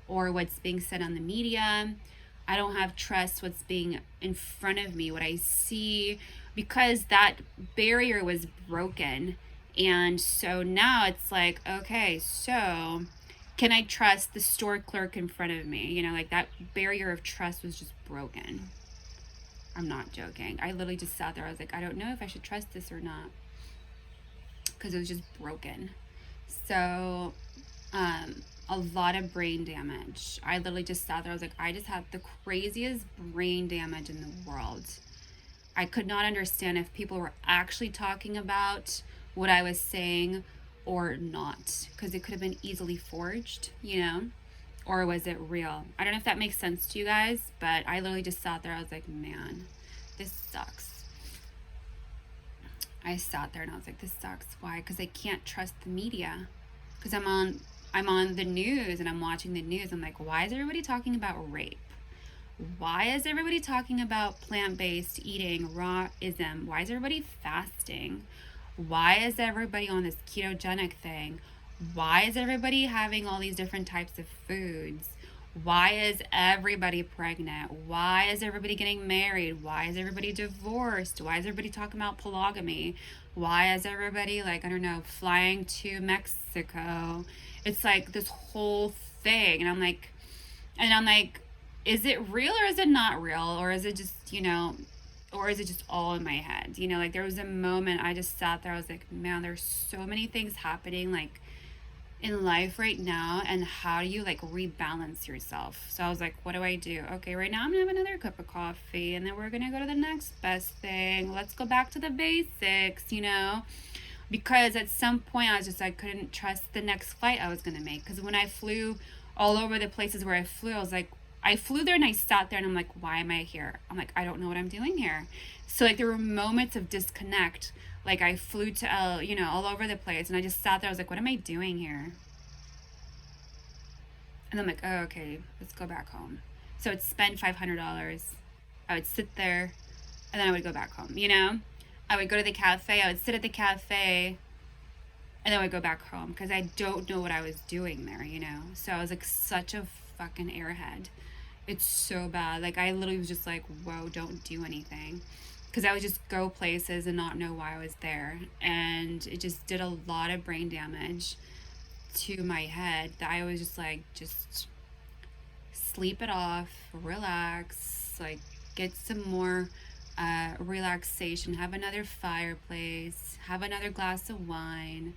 or what's being said on the media. I don't have trust what's being in front of me, what I see, because that barrier was broken. And so now it's like, okay, so can I trust the store clerk in front of me? You know, like that barrier of trust was just broken. I'm not joking. I literally just sat there. I was like, I don't know if I should trust this or not, because it was just broken. So, a lot of brain damage. I literally just sat there. I was like, I just had the craziest brain damage in the world. I could not understand if people were actually talking about what I was saying or not, because it could have been easily forged, you know, or was it real? I don't know if that makes sense to you guys, but I literally just sat there. I was like, man, this sucks. I sat there and I was like, this sucks. Why? Because I can't trust the media. Because I'm on the news and I'm watching the news. I'm like, why is everybody talking about rape? Why is everybody talking about plant-based eating, rawism? Why is everybody fasting? Why is everybody on this ketogenic thing? Why is everybody having all these different types of foods? Why is everybody pregnant? Why is everybody getting married? Why is everybody divorced? Why is everybody talking about polygamy? Why is everybody, like, I don't know, flying to Mexico? It's like this whole thing. And I'm like, is it real or is it not real? Or is it just, you know, or is it just all in my head? You know, like there was a moment I just sat there. I was like, man, there's so many things happening, like, in life right now, and how do you like rebalance yourself? So I was like, what do I do? Okay, right now I'm gonna have another cup of coffee, and then we're gonna go to the next best thing. Let's go back to the basics, you know, because at some point I was just, I couldn't trust the next flight I was gonna make, because when I flew all over the places where I flew, I was like, I flew there and I sat there and I'm like, why am I here? I'm like, I don't know what I'm doing here. So like there were moments of disconnect. Like I flew to, you know, all over the place, and I just sat there. I was like, what am I doing here? And I'm like, oh, okay, let's go back home. So I'd spend $500. I would sit there, and then I would go back home, you know? I would go to the cafe. I would sit at the cafe, and then I would go back home, because I don't know what I was doing there, you know? So I was like such a fucking airhead. It's so bad. Like I literally was just like, whoa, don't do anything. Because I would just go places and not know why I was there. And it just did a lot of brain damage to my head that I was just like, just sleep it off, relax, like get some more relaxation, have another fireplace, have another glass of wine,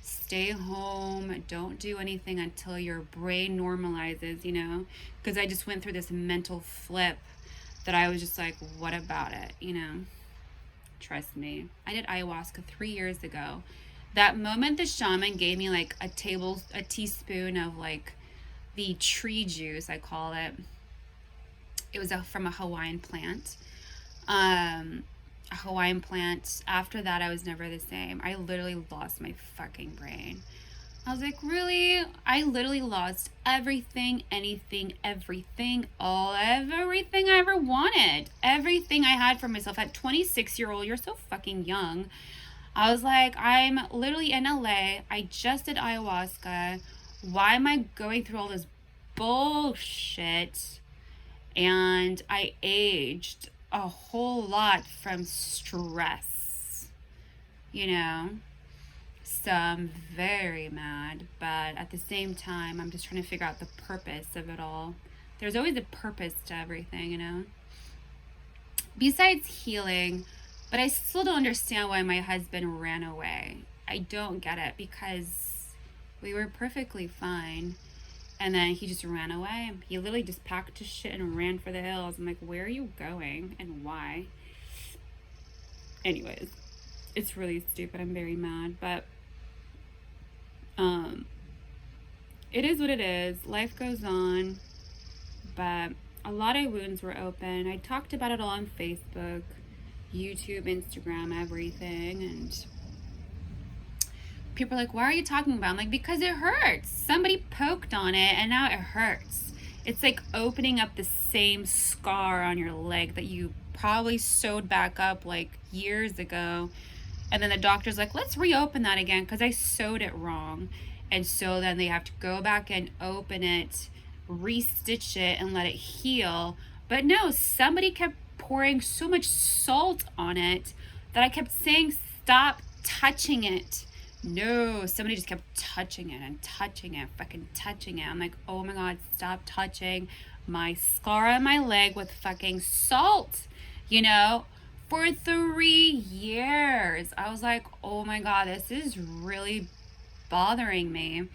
stay home, don't do anything until your brain normalizes, you know? Because I just went through this mental flip that I was just like, what about it, you know? Trust me. I did ayahuasca 3 years ago. That moment the shaman gave me like a teaspoon of like the tree juice, I call it. It was from a Hawaiian plant. A Hawaiian plant. After that, I was never the same. I literally lost my fucking brain. I was like, really? I literally lost everything, anything, everything, everything I ever wanted. Everything I had for myself at 26-year-old. You're so fucking young. I was like, I'm literally in LA. I just did ayahuasca. Why am I going through all this bullshit? And I aged a whole lot from stress, you know? So I'm very mad, but at the same time, I'm just trying to figure out the purpose of it all. There's always a purpose to everything, you know? Besides healing, but I still don't understand why my husband ran away. I don't get it, because we were perfectly fine. And then he just ran away. He literally just packed his shit and ran for the hills. I'm like, where are you going and why? Anyways, it's really stupid. I'm very mad, but it is what it is. Life goes on, but a lot of wounds were open. I talked about it all on Facebook, YouTube, Instagram, everything, and people are like, why are you talking about it? I'm like, because it hurts. Somebody poked on it and now it hurts. It's like opening up the same scar on your leg that you probably sewed back up like years ago. And then the doctor's like, let's reopen that again because I sewed it wrong. And so then they have to go back and open it, restitch it, and let it heal. But no, somebody kept pouring so much salt on it that I kept saying, stop touching it. No, somebody just kept touching it and touching it, fucking touching it. I'm like, oh my God, stop touching my scar on my leg with fucking salt, you know? For 3 years. I was like, oh my God, this is really bothering me.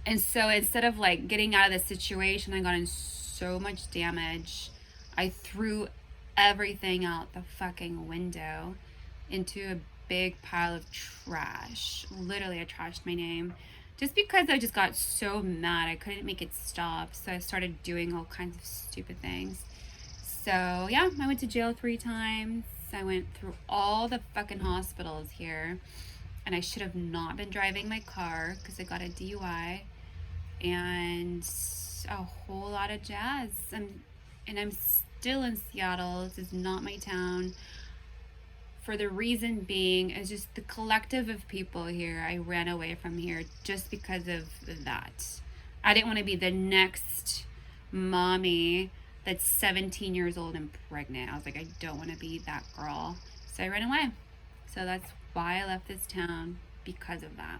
And so instead of like getting out of the situation, I got in so much damage. I threw everything out the fucking window into a big pile of trash. Literally, I trashed my name. Just because I just got so mad, I couldn't make it stop. So I started doing all kinds of stupid things. So yeah, I went to jail 3 times. I went through all the fucking hospitals here. And I should have not been driving my car because I got a DUI. And a whole lot of jazz. And I'm still in Seattle. This is not my town. For the reason being is just the collective of people here. I ran away from here just because of that. I didn't want to be the next mommy that's 17 years old and pregnant. I was like, I don't want to be that girl. So I ran away. So that's why I left this town, because of that.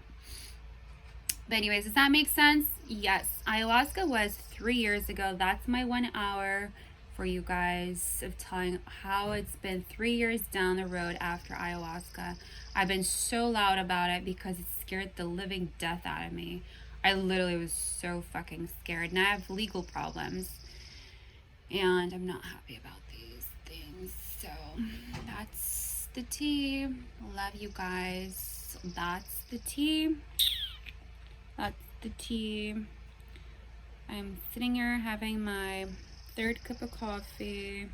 But anyways, does that make sense? Yes. Ayahuasca was 3 years ago. That's my 1 hour for you guys of telling how it's been 3 years down the road after ayahuasca. I've been so loud about it because it scared the living death out of me. I literally was so fucking scared. And I have legal problems. And I'm not happy about these things. So that's the tea. Love you guys. That's the tea. That's the tea. I'm sitting here having my 3rd cup of coffee.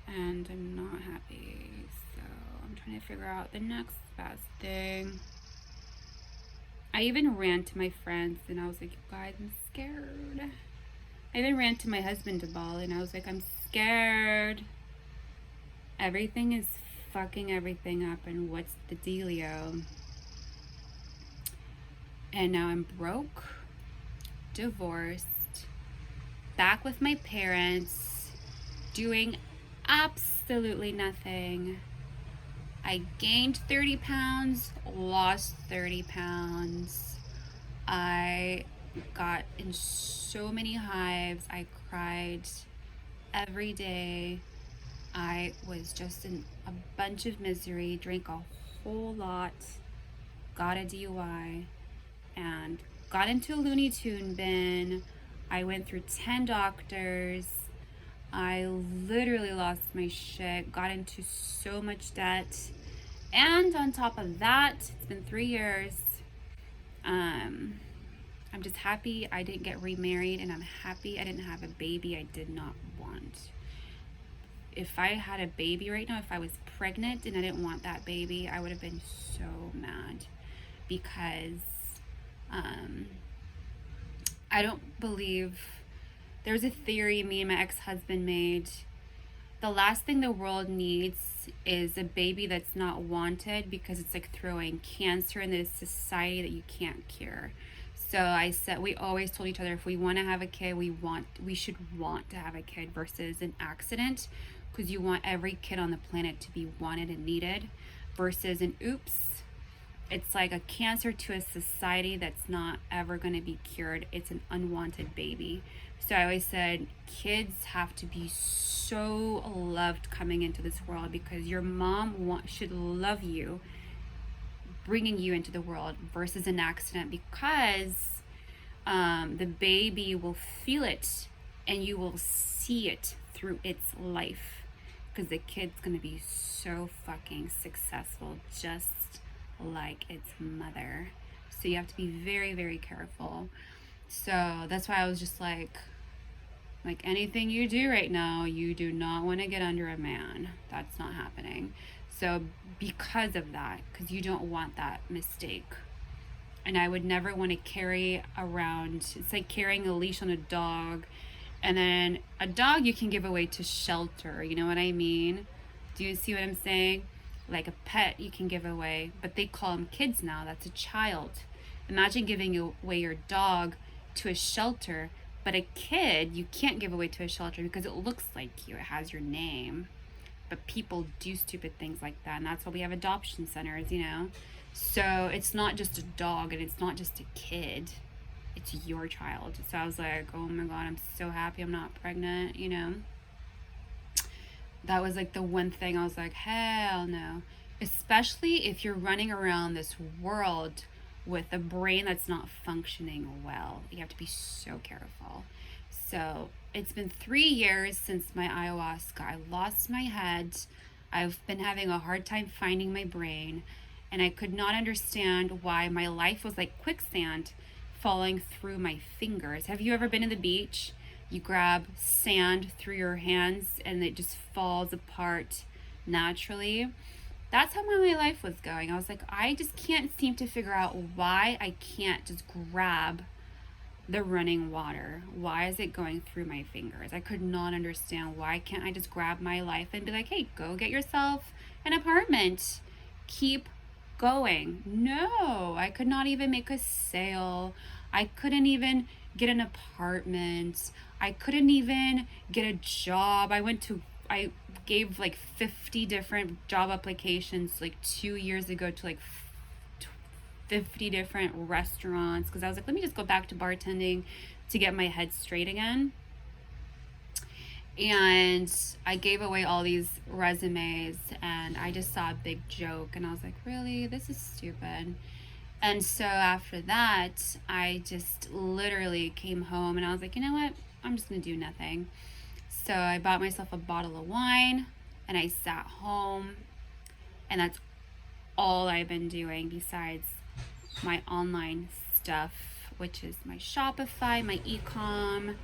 And I'm not happy. So I'm trying to figure out the next best thing. I even ran to my friends and I was like, you guys, I'm scared. I even ran to my husband to Bali and I was like, I'm scared. Everything is fucking everything up and what's the dealio? And now I'm broke, divorced, back with my parents, doing absolutely nothing. I gained 30 pounds, lost 30 pounds. I got in so many hives. I cried every day. I was just in a bunch of misery, drank a whole lot, got a DUI, and got into a Looney Tune bin. I went through 10 doctors. I literally lost my shit, got into so much debt. And on top of that, it's been 3 years. I'm just happy I didn't get remarried, and I'm happy I didn't have a baby I did not want. If I had a baby right now, if I was pregnant and I didn't want that baby, I would have been so mad because I don't believe, there's a theory me and my ex-husband made. The last thing the world needs is a baby that's not wanted, because it's like throwing cancer into this society that you can't cure. So I said, we always told each other, if we want to have a kid, we should want to have a kid versus an accident, because you want every kid on the planet to be wanted and needed, versus an oops. It's like a cancer to a society that's not ever going to be cured. It's an unwanted baby. So I always said, kids have to be so loved coming into this world, because your mom should love you bringing you into the world versus an accident, because the baby will feel it and you will see it through its life, because the kid's going to be so fucking successful just like its mother. So you have to be very, very careful. So that's why I was just like anything you do right now, you do not want to get under a man. That's not happening. So because of that, because you don't want that mistake. And I would never want to carry around, it's like carrying a leash on a dog. And then a dog you can give away to shelter, you know what I mean? Do you see what I'm saying? Like a pet you can give away, but they call them kids now. That's a child. Imagine giving away your dog to a shelter, but a kid you can't give away to a shelter because it looks like you, it has your name. But people do stupid things like that, and that's why we have adoption centers, you know? So it's not just a dog and it's not just a kid, it's your child. So I was like, oh my God, I'm so happy I'm not pregnant, you know? That was like the one thing I was like, hell no. Especially if you're running around this world with a brain that's not functioning well. You have to be so careful. So it's been 3 years since my ayahuasca. I lost my head. I've been having a hard time finding my brain, and I could not understand why my life was like quicksand falling through my fingers. Have you ever been in the beach? You grab sand through your hands and it just falls apart naturally. That's how my life was going. I was like, I just can't seem to figure out why I can't just grab the running water. Why is it going through my fingers? I could not understand why can't I just grab my life and be like, hey, go get yourself an apartment. Keep going. No, I could not even make a sale. I couldn't even get an apartment. I couldn't even get a job. I gave like 50 different job applications like 2 years ago to like 50 different restaurants because I was like, let me just go back to bartending to get my head straight again. And I gave away all these resumes and I just saw a big joke and I was like, really? This is stupid. And so after that, I just literally came home and I was like, you know what? I'm just going to do nothing. So I bought myself a bottle of wine and I sat home, and that's all I've been doing besides my online stuff, which is my Shopify, my e-com.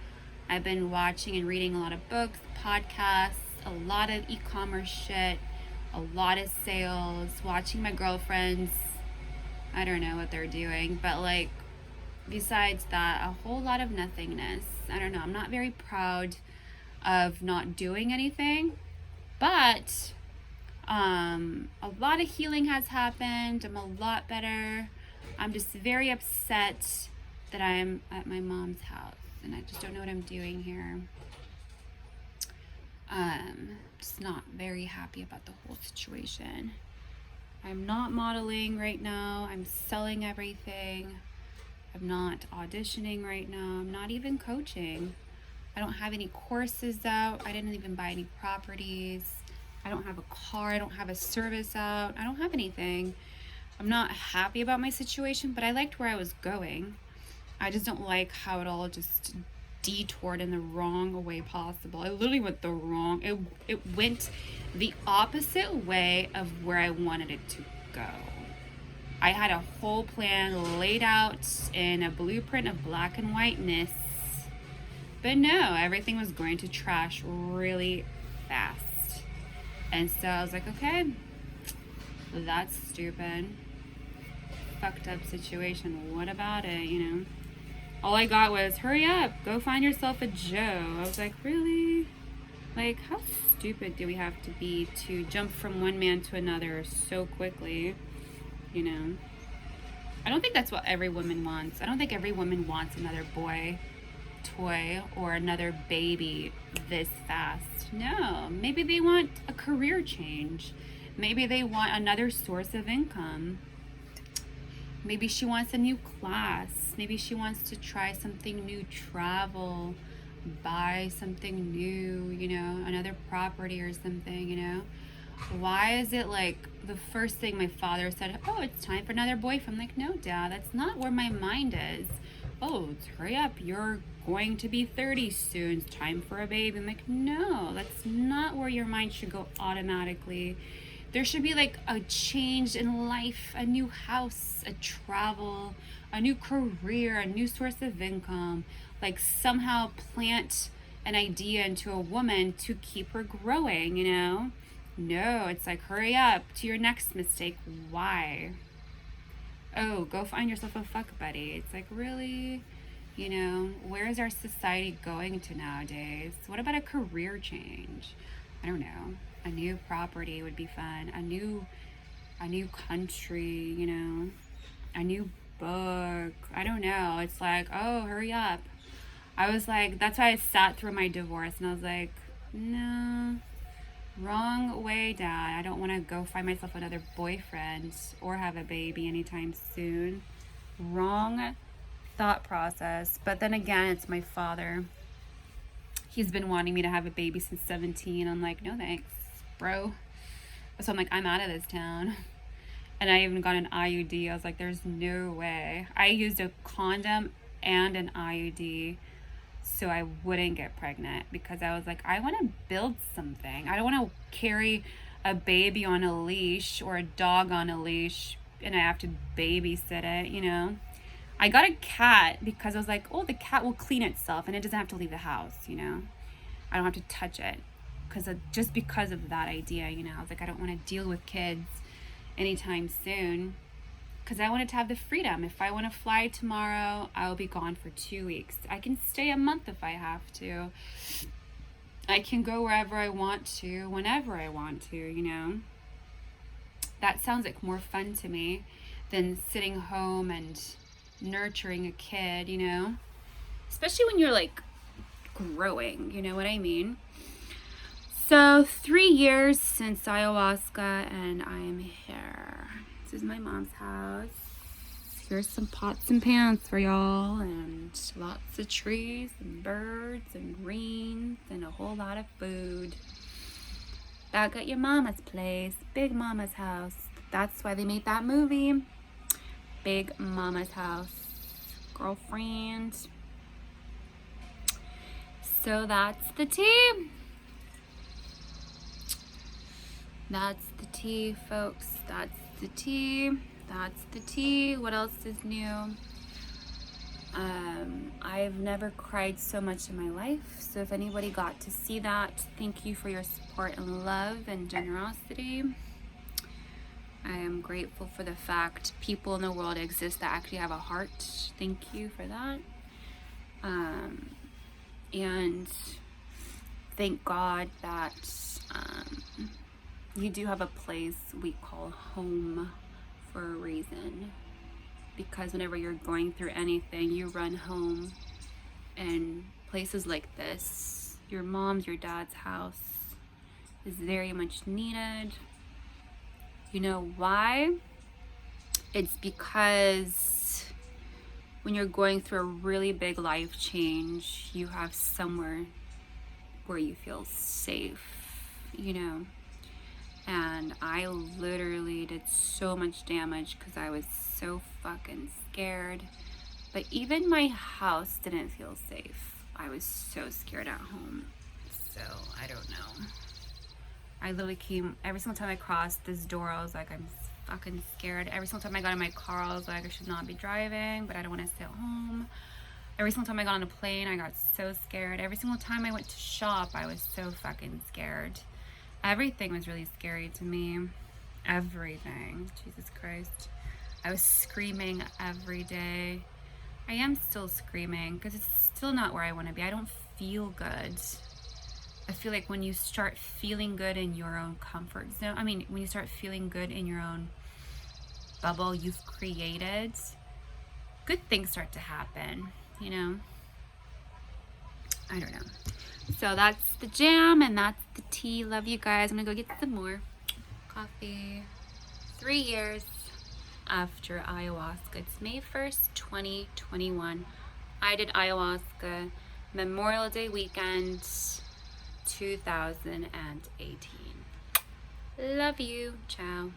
I've been watching and reading a lot of books, podcasts, a lot of e-commerce shit, a lot of sales, watching my girlfriends. I don't know what they're doing, but like besides that, a whole lot of nothingness. I don't know. I'm not very proud of not doing anything, but a lot of healing has happened. I'm a lot better. I'm just very upset that I'm at my mom's house and I just don't know what I'm doing here. Just not very happy about the whole situation. I'm not modeling right now. I'm selling everything. I'm not auditioning right now. I'm not even coaching. I don't have any courses out. I didn't even buy any properties. I don't have a car. I don't have a service out. I don't have anything. I'm not happy about my situation, but I liked where I was going. I just don't like how it all just detoured in the wrong way possible. I literally went the wrong, it went the opposite way of where I wanted it to go. I had a whole plan laid out in a blueprint of black and whiteness, but no, everything was going to trash really fast. And so I was like, okay, that's stupid. Fucked up situation. What about it, you know? All I got was, hurry up, go find yourself a Joe. I was like, really? Like, how stupid do we have to be to jump from one man to another so quickly, you know? I don't think that's what every woman wants. I don't think every woman wants another boy toy or another baby this fast. No, maybe they want a career change. Maybe they want another source of income. Maybe she wants a new class. Maybe she wants to try something new, travel, buy something new, you know, another property or something, you know. Why is it like the first thing my father said, oh, it's time for another boyfriend? I'm like, no, Dad, that's not where my mind is. Oh, hurry up, you're going to be 30 soon, it's time for a baby. I'm like, no, that's not where your mind should go automatically. There should be like a change in life, a new house, a travel, a new career, a new source of income. Like somehow plant an idea into a woman to keep her growing, you know? No, it's like, hurry up to your next mistake. Why? oh, go find yourself a fuck buddy. It's like, really? You know, where is our society going to nowadays? What about a career change? I don't know. A new property would be fun. A new country, you know, a new book. I don't know. It's like, oh, hurry up. I was like, that's why I sat through my divorce and I was like, no, wrong way, Dad. I don't want to go find myself another boyfriend or have a baby anytime soon. Wrong thought process. But then again, it's my father. He's been wanting me to have a baby since 17. I'm like, no thanks, bro. So I'm like, I'm out of this town. And I even got an IUD. I was like, there's no way. I used a condom and an IUD so I wouldn't get pregnant, because I was like, I want to build something. I don't want to carry a baby on a leash or a dog on a leash and I have to babysit it, you know. I got a cat because I was like, oh, the cat will clean itself and it doesn't have to leave the house, you know. I don't have to touch it just because of that idea, you know. I was like, I don't want to deal with kids anytime soon, because I wanted to have the freedom. If I want to fly tomorrow, I will be gone for 2 weeks. I can stay a month if I have to. I can go wherever I want to, whenever I want to, you know. That sounds like more fun to me than sitting home and nurturing a kid, you know. Especially when you're like growing, you know what I mean? So 3 years since ayahuasca and I'm here. This is my mom's house. Here's some pots and pans for y'all, and lots of trees and birds and greens and a whole lot of food. Back at your mama's place, Big Mama's house. That's why they made that movie, Big Mama's House. Girlfriend. So that's the tea. That's the tea, folks. That's the tea. That's the tea. What else is new? I've never cried so much in my life. So if anybody got to see that, thank you for your support and love and generosity. I am grateful for the fact people in the world exist that actually have a heart. Thank you for that. And thank God that you do have a place we call home for a reason. Because whenever you're going through anything, you run home. And places like this, your mom's, your dad's house, is very much needed. You know why? It's because when you're going through a really big life change, you have somewhere where you feel safe, you know. And I literally did so much damage because I was so fucking scared. But even my house didn't feel safe. I was so scared at home. So I don't know. I literally came, every single time I crossed this door, I was like, I'm fucking scared. Every single time I got in my car, I was like, I should not be driving, but I don't want to stay at home. Every single time I got on a plane, I got so scared. Every single time I went to shop, I was so fucking scared. Everything was really scary to me. Everything. Jesus Christ. I was screaming every day. I am still screaming because it's still not where I want to be. I don't feel good. I feel like when you start feeling good in your own comfort zone, when you start feeling good in your own bubble you've created, good things start to happen, you know? I don't know. So that's the jam and that's the tea. Love you guys. I'm gonna go get some more coffee. 3 years after ayahuasca. It's May 1st, 2021. I did ayahuasca Memorial Day weekend, 2018. Love you. Ciao.